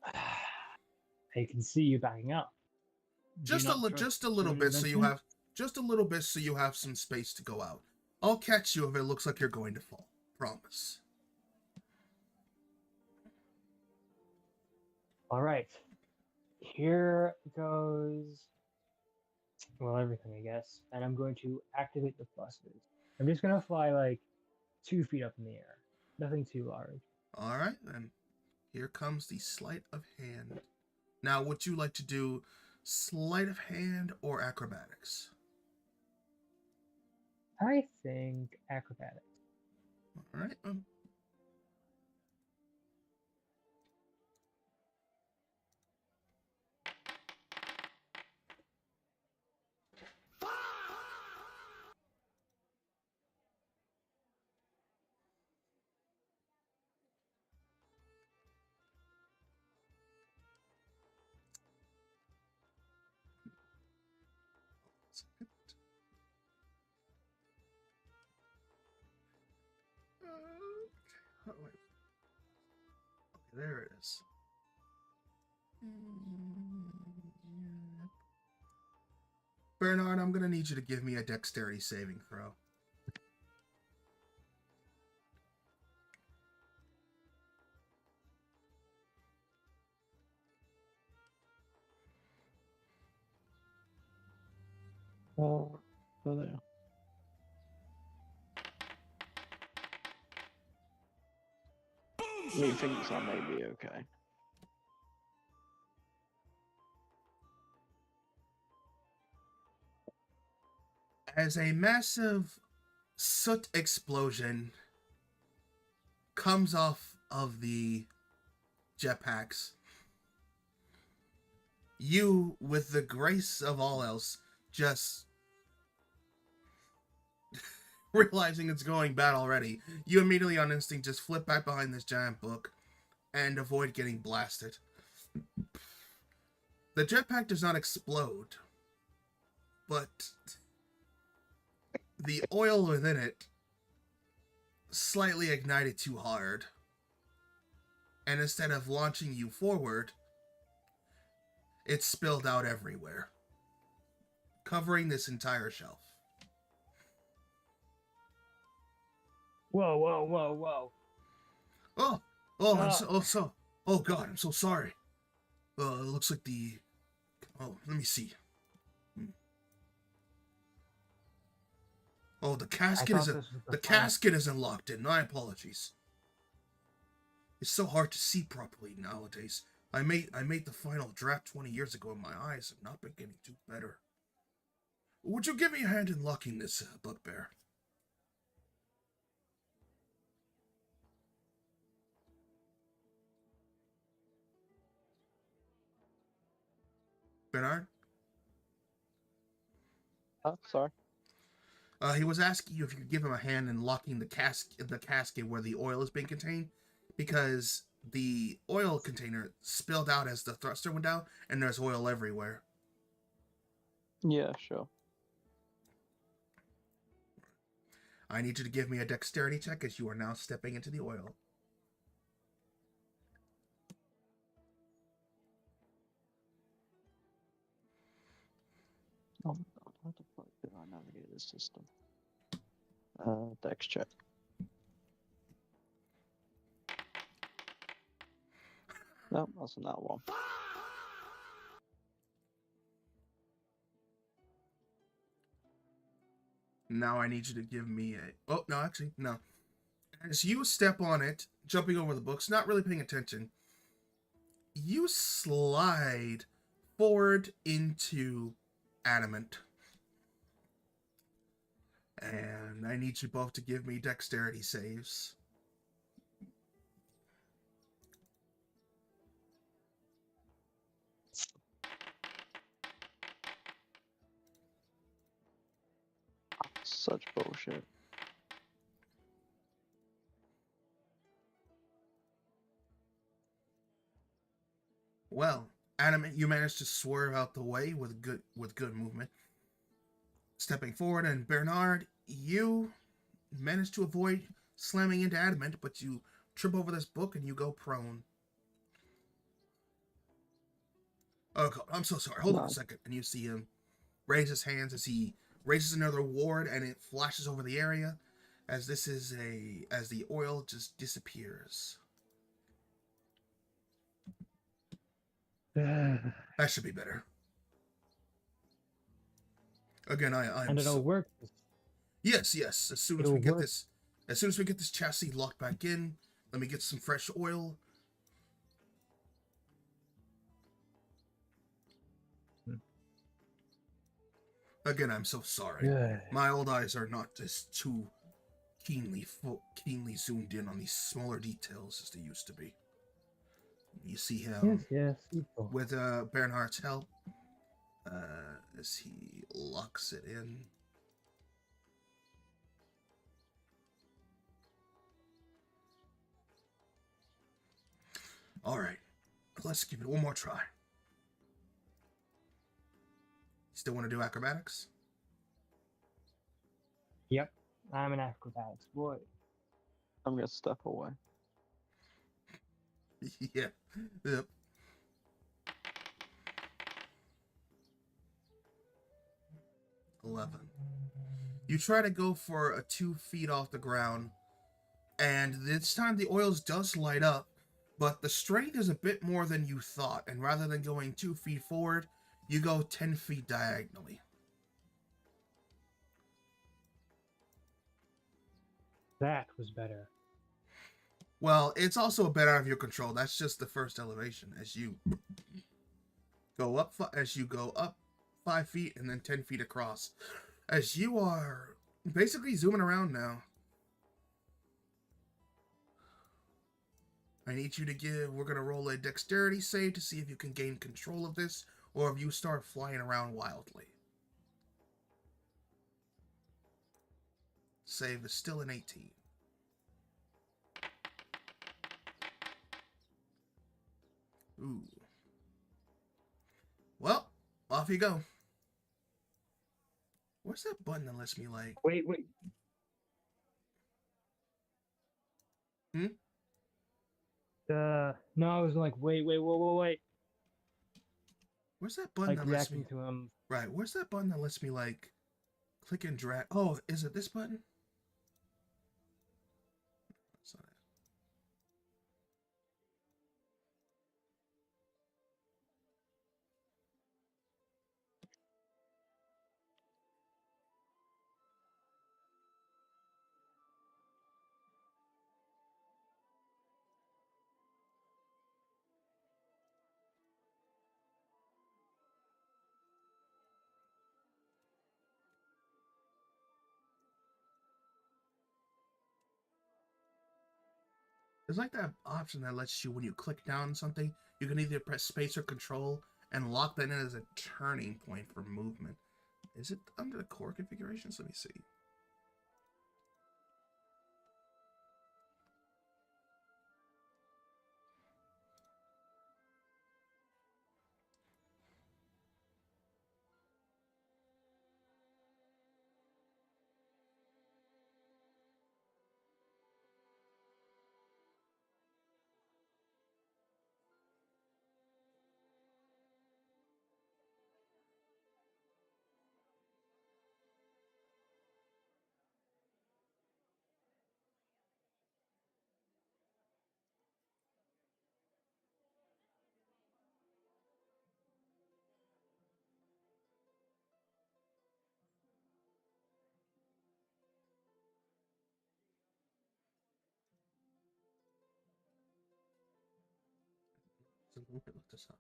I can see you backing up. Just a little bit so you have some space to go out. I'll catch you if it looks like you're going to fall. Promise. All right. Here goes, well, everything, I guess. And I'm going to activate the thrusters. I'm just going to fly like 2 feet up in the air. Nothing too large. Alright, then. Here comes the sleight of hand. Now, would you like to do sleight of hand or acrobatics? I think acrobatics. Alright. is. Bernard, I'm gonna need you to give me a dexterity saving throw. Oh, there. He thinks I may be okay. As a massive soot explosion comes off of the jetpacks, you, with the grace of all else, just realizing it's going bad already, you immediately on instinct just flip back behind this giant book and avoid getting blasted. The jetpack does not explode, but the oil within it slightly ignited too hard, and instead of launching you forward, it spilled out everywhere, covering this entire shelf. Whoa, whoa, whoa, whoa. Oh God, I'm so sorry. It looks like let me see. Oh, the casket isn't locked in. My apologies. It's so hard to see properly nowadays. I made the final draft 20 years ago, and my eyes have not been getting too better. Would you give me a hand in locking this bugbear? Bernard? Oh, sorry. He was asking you if you could give him a hand in locking the casket where the oil is being contained, because the oil container spilled out as the thruster went down, and there's oil everywhere. Yeah, sure. I need you to give me a dexterity check as you are now stepping into the oil. Oh my god, how the fuck did I navigate this system? Dex check. No, that's not one. Now I need you to give me a... Oh, no, actually, no. As you step on it, jumping over the books, not really paying attention, you slide forward into adamant. And I need you both to give me dexterity saves. Such bullshit. Well, adamant, you managed to swerve out the way with good movement. Stepping forward, and Bernard, you managed to avoid slamming into adamant, but you trip over this book and you go prone. Oh God, I'm so sorry. Hold on a second. And you see him raise his hands as he raises another ward, and it flashes over the area as as the oil just disappears. That should be better. Again, I'm and it'll work. Yes. As soon as we get this chassis locked back in, let me get some fresh oil. Again, I'm so sorry. My old eyes are not just too keenly zoomed in on these smaller details as they used to be. You see him with Bernhardt's help as he locks it in. All right, let's give it one more try. Still want to do acrobatics? Yep, I'm an acrobatics boy. I'm gonna step away. Yeah. Yep. $11. You try to go for a 2 feet off the ground, and this time the oils does light up, but the strength is a bit more than you thought, and rather than going 2 feet forward, you go 10 feet diagonally. That was better. Well, it's also a bit out of your control. That's just the first elevation. As you go up 5 feet and then 10 feet across, as you are basically zooming around now. I need you to we're going to roll a dexterity save to see if you can gain control of this or if you start flying around wildly. Save is still an 18. Ooh. Well, off you go. Where's that button that lets me, like... Wait. Hmm? No, I was like, wait. Where's that button Like that lets me... reacting to him. Right, where's that button that lets me, like, click and drag? Oh, is it this button? That's not it. There's like that option that lets you, when you click down on something, you can either press space or control and lock that in as a turning point for movement. Is it under the core configurations? Let me see. So let me look this up.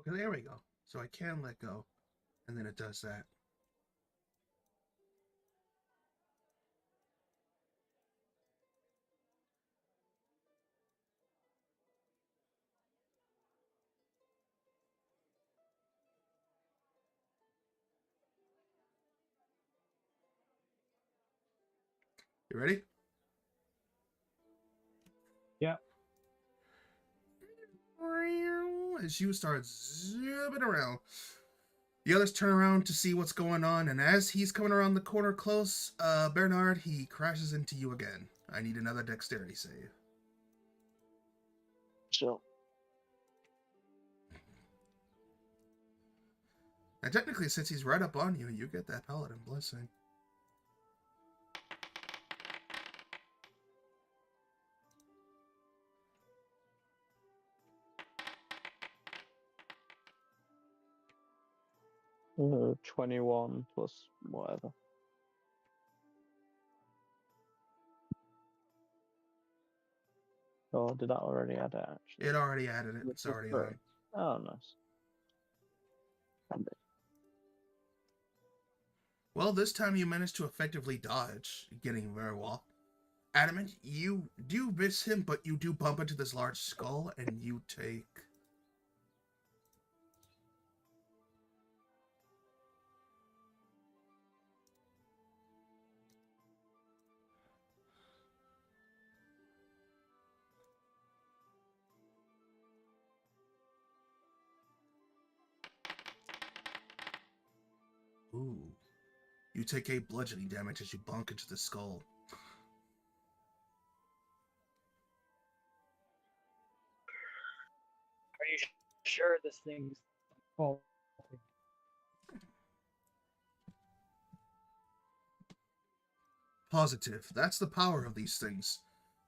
Okay, there we go. So I can let go, and then it does that. You ready? Yeah. As you start zooming around, the others turn around to see what's going on, and as he's coming around the corner close, Bernard, he crashes into you again. I need another dexterity save. Sure. And technically, since he's right up on you, you get that paladin blessing. Uh, 21 plus whatever. Oh, did that already add it, actually? It already added it. It's already on. Oh, nice. Handy. Well, this time you managed to effectively dodge getting very well. Adamant, you do miss him, but you do bump into this large skull, and you take... Ooh. You take a bludgeoning damage as you bonk into the skull. Are you sure this thing's faulty? Positive. That's the power of these things.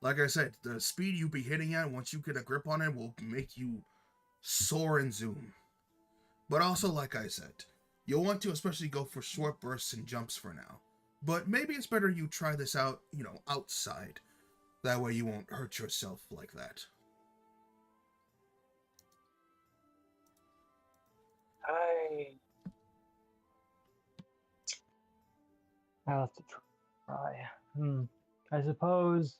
Like I said, the speed you be hitting at once you get a grip on it will make you soar and zoom. But also, like I said, you'll want to especially go for short bursts and jumps for now. But maybe it's better you try this out, outside. That way you won't hurt yourself like that. I'll have to try. I suppose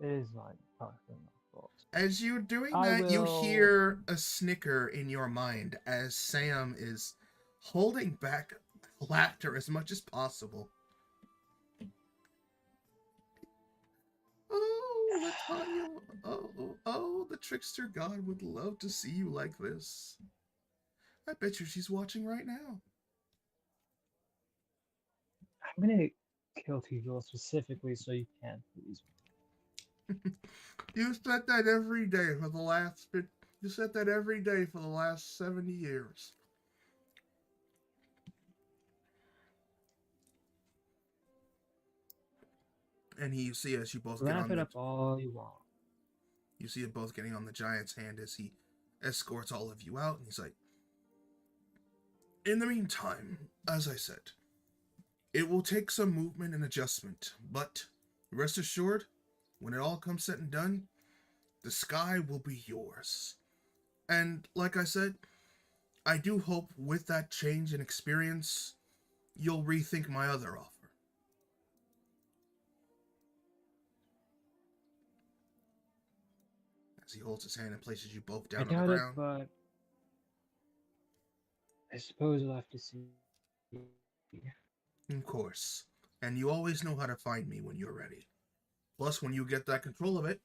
it is like partially my fault. As you're doing I that, you will- hear a snicker in your mind as Sam is holding back laughter as much as possible. Oh, Latanya. Oh, the trickster god would love to see you like this. I bet you she's watching right now. I'm gonna kill T-Girl specifically so you can't please me. You said that every day for the last... You said that every day for the last 70 years. And you see as you both get Wrap on it up all you want. You see it both getting on the giant's hand as he escorts all of you out, and he's like, in the meantime, as I said, it will take some movement and adjustment, but rest assured, when it all comes said and done, the sky will be yours. And like I said, I do hope with that change in experience, you'll rethink my other offer. As he holds his hand and places you both down I on the doubt it, ground. but I suppose we'll have to see. Of course. And you always know how to find me when you're ready. Plus, when you get that control of it,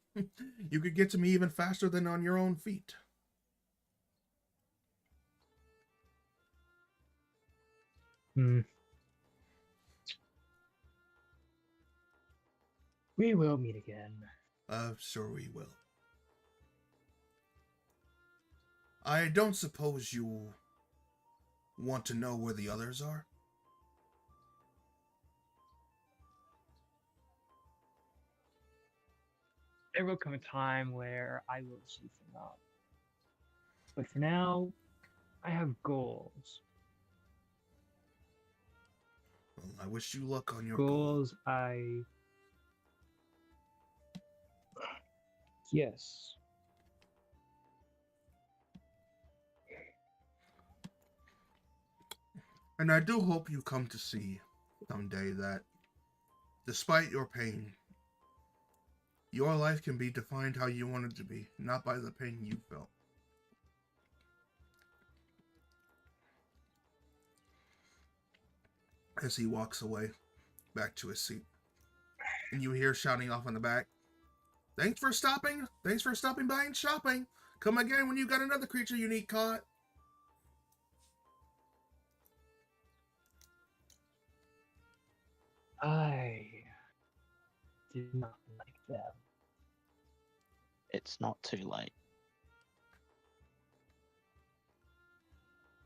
you could get to me even faster than on your own feet. We will meet again. Sure we will. I don't suppose you want to know where the others are? There will come a time where I will seek them out. But for now, I have goals. Well, I wish you luck on your goal. Goals Yes. And I do hope you come to see someday that, despite your pain, your life can be defined how you want it to be, not by the pain you felt. As he walks away, back to his seat. And you hear shouting off in the back, Thanks for stopping by and shopping. Come again when you got another creature you need caught. I did not like them. It's not too late.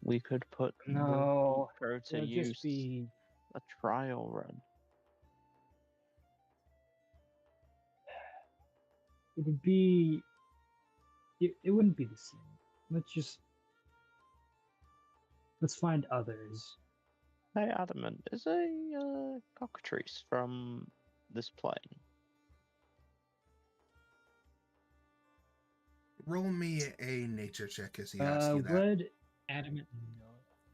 We could put No, Pro to it'll use just be a trial run. it would be it wouldn't be the same. Let's find others. Hey, Adamant, is a cockatrice from this plane? Roll me a nature check as he asks you that. Would Adamant know?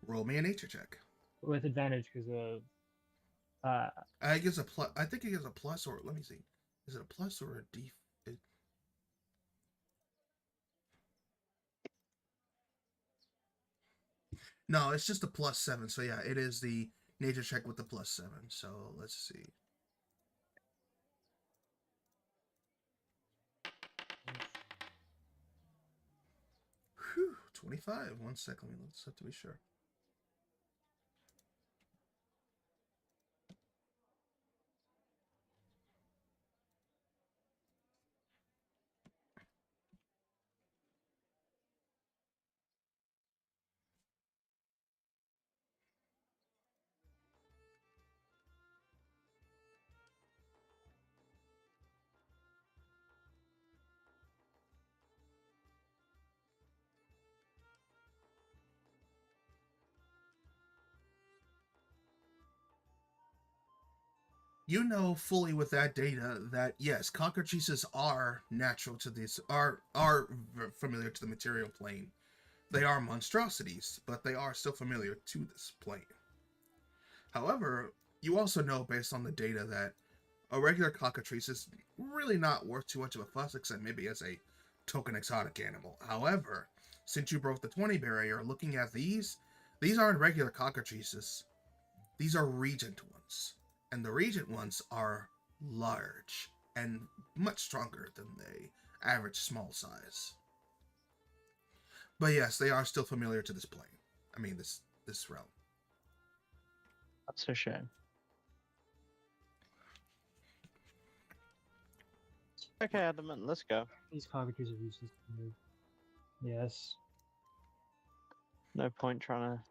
Roll me a nature check. with advantage because of uh I think it's a plus. I think it gives a plus, or let me see. Is it a plus or a def? No, it's just a +7. So yeah, it is the nature check with the +7. So let's see. Whew, 25. 1 second. Let's have to be sure. You know fully with that data that yes, cockatrices are natural to this, are familiar to the material plane. They are monstrosities, but they are still familiar to this plane. However, you also know based on the data that a regular cockatrice is really not worth too much of a fuss, except maybe as a token exotic animal. However, since you broke the 20 barrier, looking at these aren't regular cockatrices. These are regent ones. And the regent ones are large and much stronger than the average small size. But yes, they are still familiar to this plane. I mean, this realm. That's a shame. Okay, Adamant, let's go. these cockatrices are useless to move. Yes. No point trying to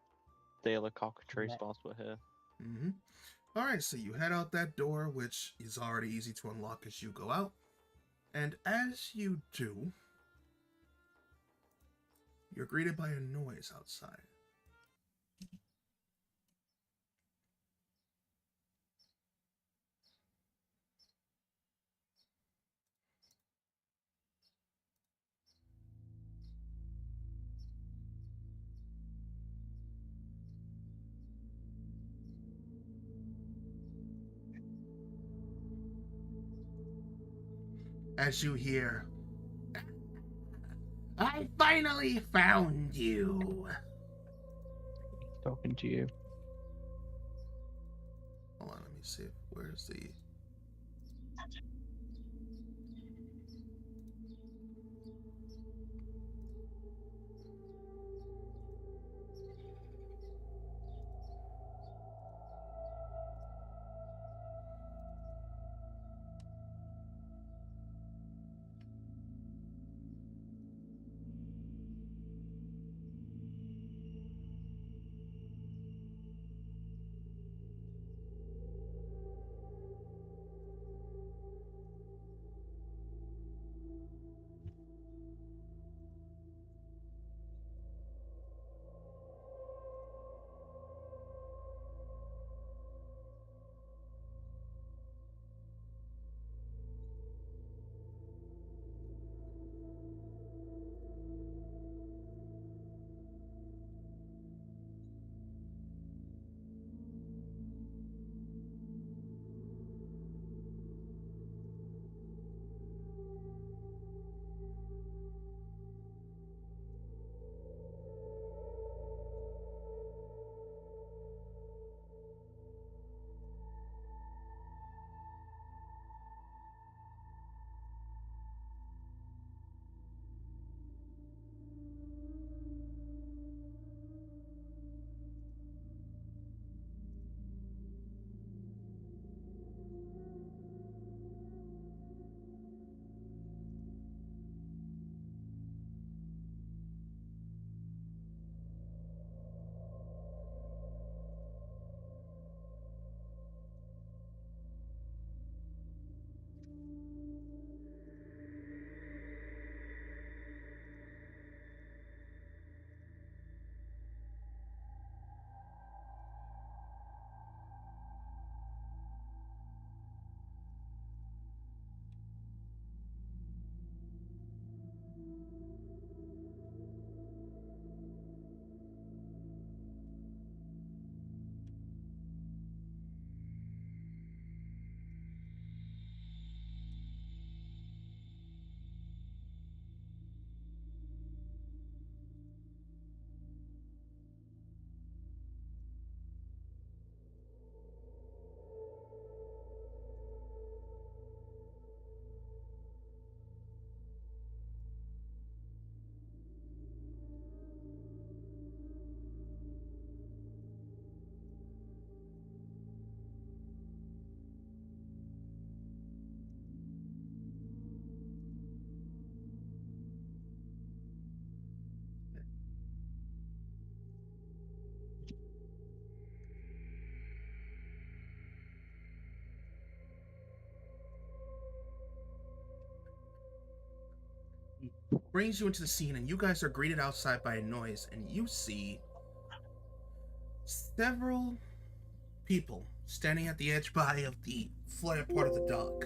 steal a cockatrice That- whilst we're here. Mm-hmm. All right, so you head out that door, which is already easy to unlock as you go out. And as you do, you're greeted by a noise outside. As you hear, I finally found you. Talking to you. Hold on, let me see. Where's the... brings you into the scene, and you guys are greeted outside by a noise, and you see several people standing at the edge by of the flooded part of the dock.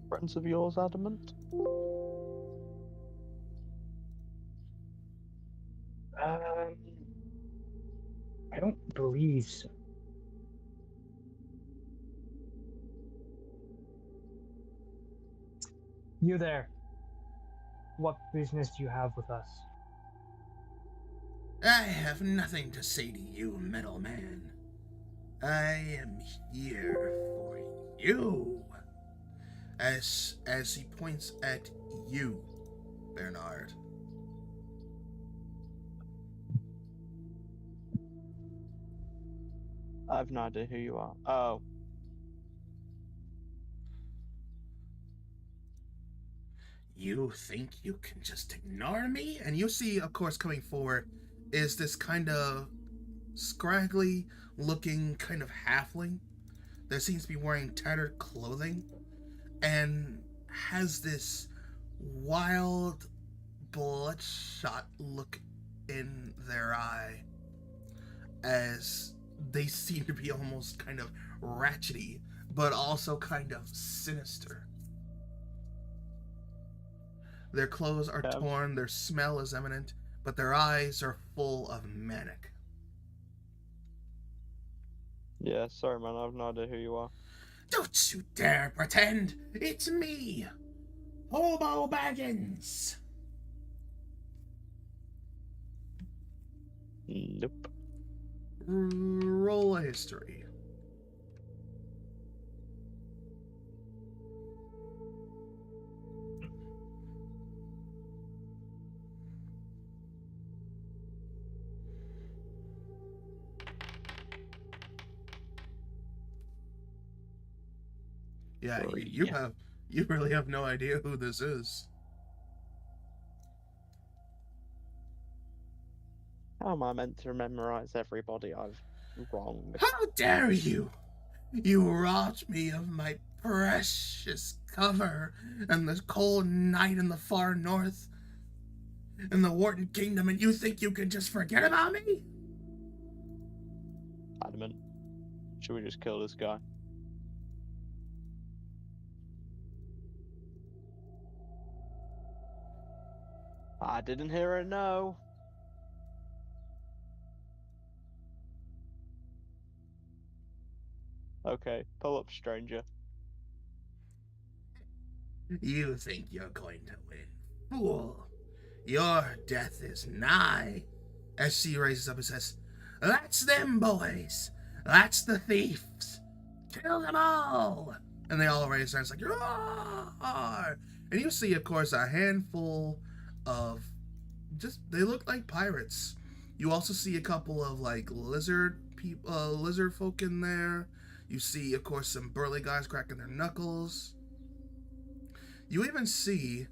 Friends of yours, Adamant? I don't believe so. You there. What business do you have with us? I have nothing to say to you, metal man. I am here for you. As he points at you, Bernard. I have no idea who you are. Oh. You think you can just ignore me? And you see, of course, coming forward is this kind of scraggly looking kind of halfling that seems to be wearing tattered clothing and has this wild, bloodshot look in their eye as they seem to be almost kind of ratchety, but also kind of sinister. Their clothes are torn, their smell is eminent, but their eyes are full of manic. Yeah, sorry man, I have no idea who you are. Don't you dare pretend! It's me! Hobo Baggins! Nope. Roll a history. Yeah, you really have no idea who this is. How am I meant to memorize everybody I've wronged? How dare you! You robbed me of my precious cover and the cold night in the far north in the Wharton Kingdom, and you think you can just forget about me? Adamant. Should we just kill this guy? I didn't hear a no. Okay, pull up, stranger. You think you're going to win, fool. Your death is nigh. As she raises up and says, "That's them boys. That's the thieves. Kill them all." And they all raise their hands like, "Roar!" And you see, of course, a handful of they look like pirates. You also see a couple of like lizard folk in there. You see, of course, some burly guys cracking their knuckles. You even see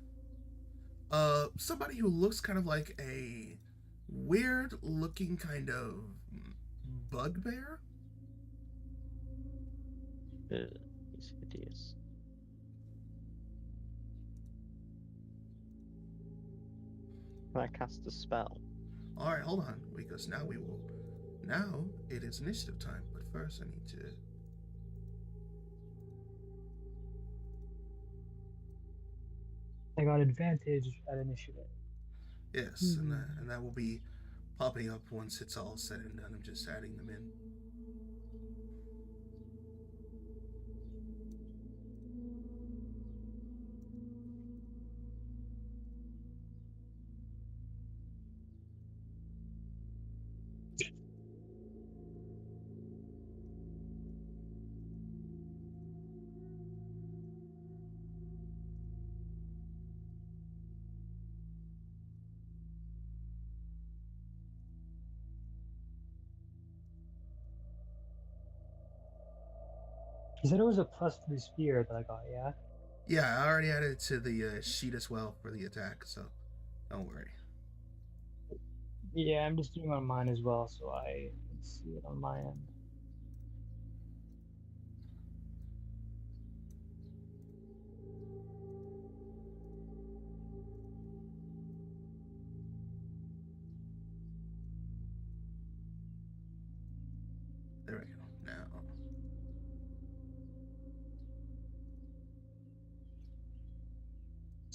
somebody who looks kind of like a weird looking kind of bugbear. He's hideous. Can I cast a spell? Alright, hold on, because now it is initiative time, but first I need to... I got advantage at initiative. Yes, and that will be popping up once it's all said and done. I'm just adding them in. You said it was a +3 spear that I got, yeah? Yeah, I already added it to the sheet as well for the attack, so don't worry. Yeah, I'm just doing it on mine as well, so I can see it on my end.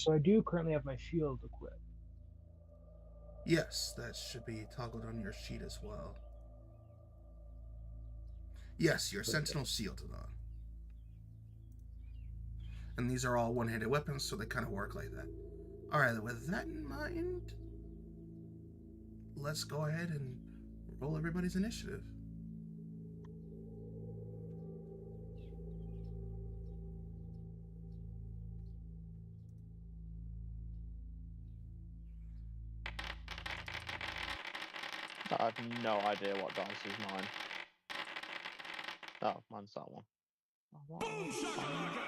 So I do currently have my shield equipped. Yes, that should be toggled on your sheet as well. Yes, your sentinel shield is on. And these are all one-handed weapons, so they kind of work like that. Alright, with that in mind, let's go ahead and roll everybody's initiative. I have no idea what dice is mine. Oh, mine's that one. Oh, what? Boom shakalaka!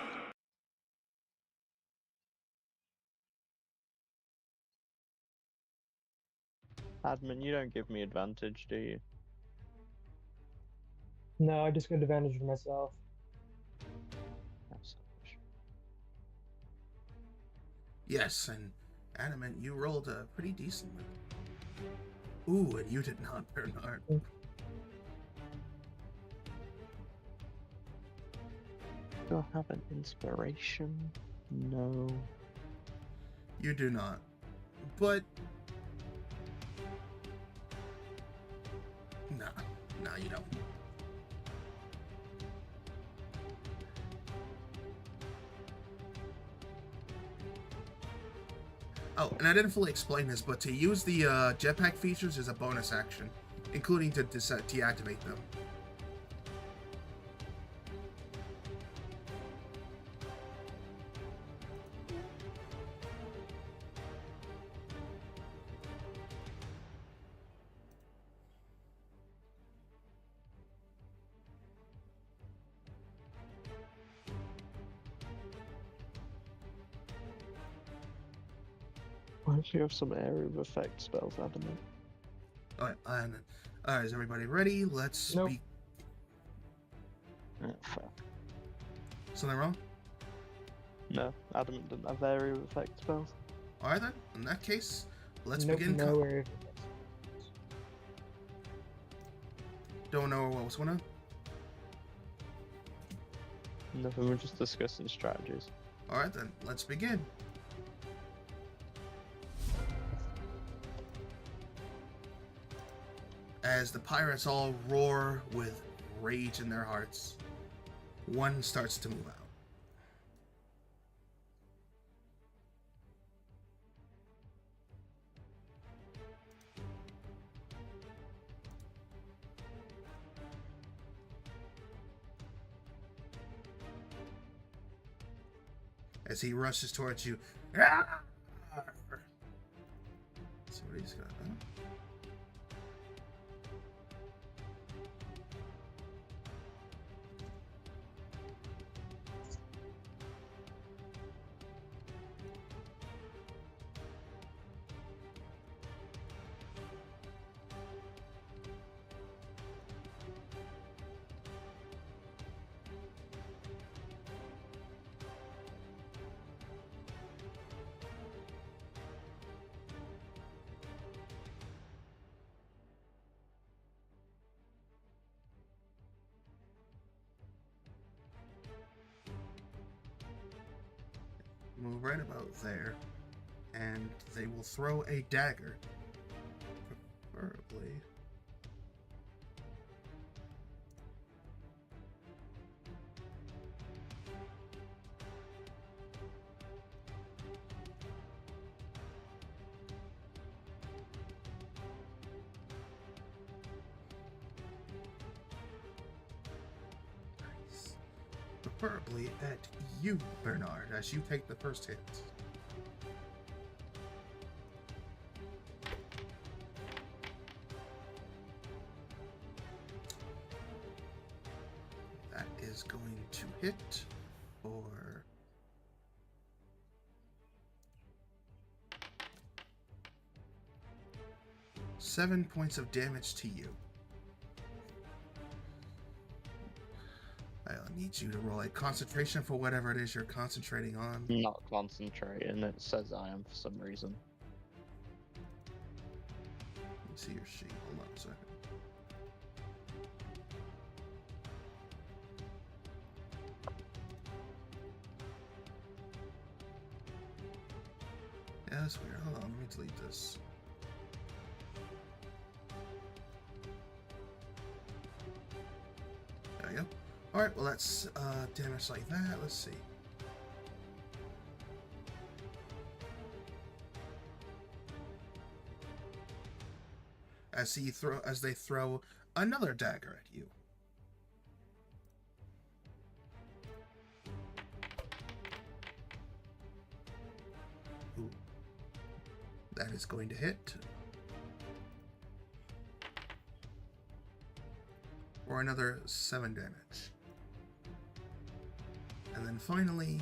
Admin, you don't give me advantage, do you? No, I just got advantage for myself. That's selfish. Yes, and Adamant, you rolled pretty decently. Ooh, and you did not, Bernard. Do I have an inspiration? No. You do not. But... Nah, you don't. Oh, and I didn't fully explain this, but to use the jetpack features is a bonus action, including to deactivate them. What if you have some area of effect spells, Adamant? Alright, is everybody ready? Let's Nope. speak. Yeah, fair. Something wrong? No, Adamant didn't have area of effect spells. Alright then, in that case, let's Nope, begin. no area. Don't know what was going on? Nothing, we're just discussing strategies. Alright then, let's begin. As the pirates all roar with rage in their hearts, one starts to move out. As he rushes towards you. Ah! See what he's got, huh? Move right about there, and they will throw a dagger. Preferably. Nice. Preferably at you, Bernard, as you take the first hit. That is going to hit for 7 points of damage to you. I'll need you to roll a concentration for whatever it is you're concentrating on. Not concentrating, it says I am for some reason. Let me see your sheet. Hold on a second. that's weird. Hold on, let me delete this. There we go. Alright, well that's damage like that. Let's see. As they throw another dagger at you. Ooh. That is going to hit. For another 7 damage. And then finally,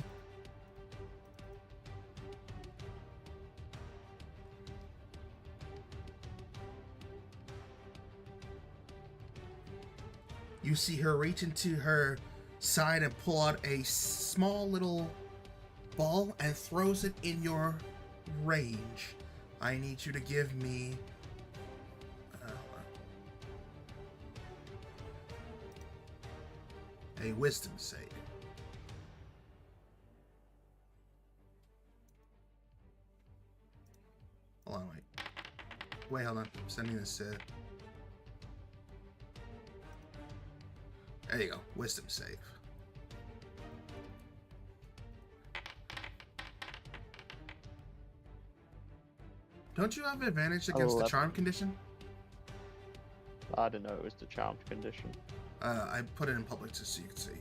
you see her reach into her side and pull out a small little ball and throws it in your range. I need you to give me a wisdom save. Hold on, wait, hold on. I'm sending this. There you go. Wisdom save. Don't you have advantage against the charm condition? I didn't know it was the charmed condition. I put it in public just so you can see.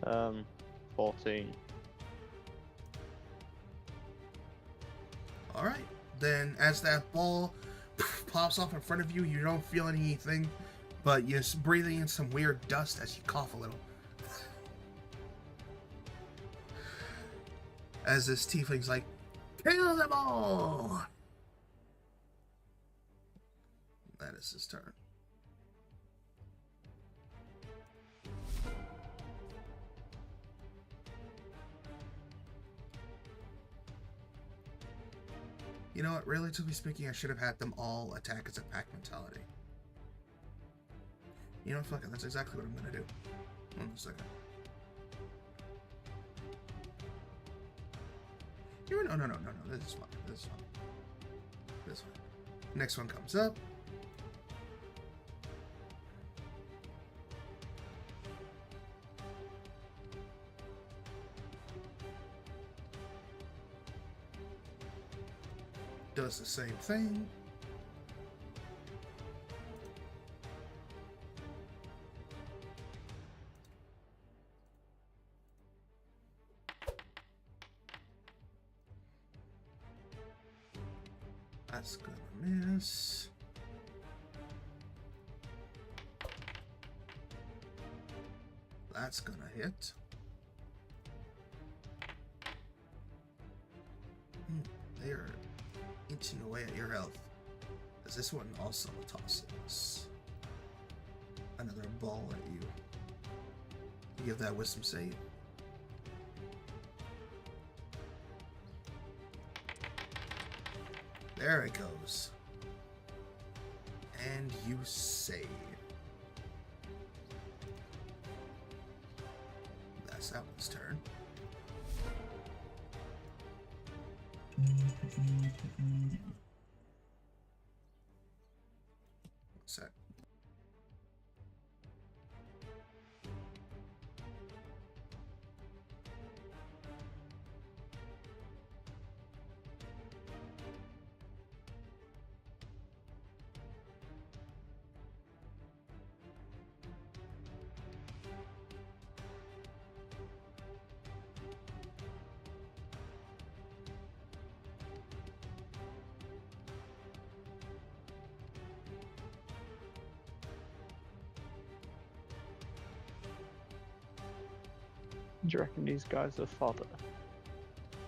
Yeah. 14. Alright. Then as that ball pops off in front of you, you don't feel anything, but you're breathing in some weird dust as you cough a little. As this tiefling's like, kill them all! That is his turn. You know what, relatively speaking, I should have had them all attack as a pack mentality. You know what, fuck it, that's exactly what I'm gonna do. One second. No, this is fine, this is fine. This is fine. Next one comes up. Does the same thing. That's gonna miss. That's gonna hit. They are inching away at your health. As this one also tosses another ball at you. You give that wisdom save. There it goes. And you save. That's that one's turn. Set. Do you reckon these guys are fodder?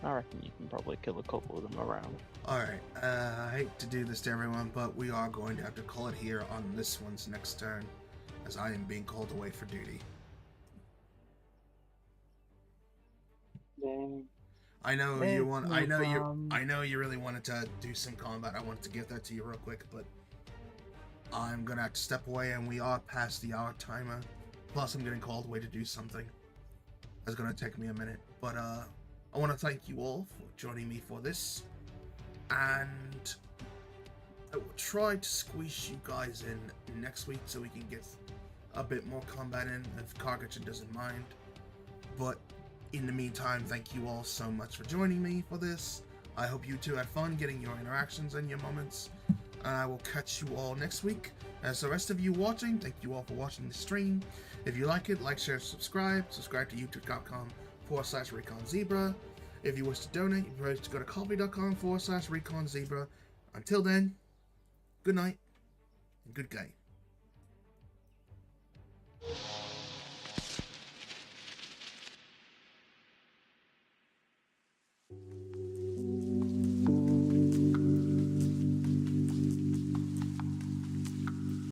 I reckon you can probably kill a couple of them around. Alright, I hate to do this to everyone, but we are going to have to call it here on this one's next turn, as I am being called away for duty. Dang. I know you want. I know you really wanted to do some combat. I wanted to give that to you real quick, but I'm gonna have to step away, and we are past the hour timer. Plus, I'm getting called away to do something. That's gonna take me a minute, but I want to thank you all for joining me for this, and I will try to squeeze you guys in next week so we can get a bit more combat in if Kargachin doesn't mind. But in the meantime, thank you all so much for joining me for this. I hope you two had fun getting your interactions and your moments, and I will catch you all next week. As the rest of you watching, thank you all for watching the stream. If you like it, like, share, subscribe to youtube.com/ReconZebra. If you wish to donate, you can go to coffee.com/ReconZebra. Until then, good night and good game.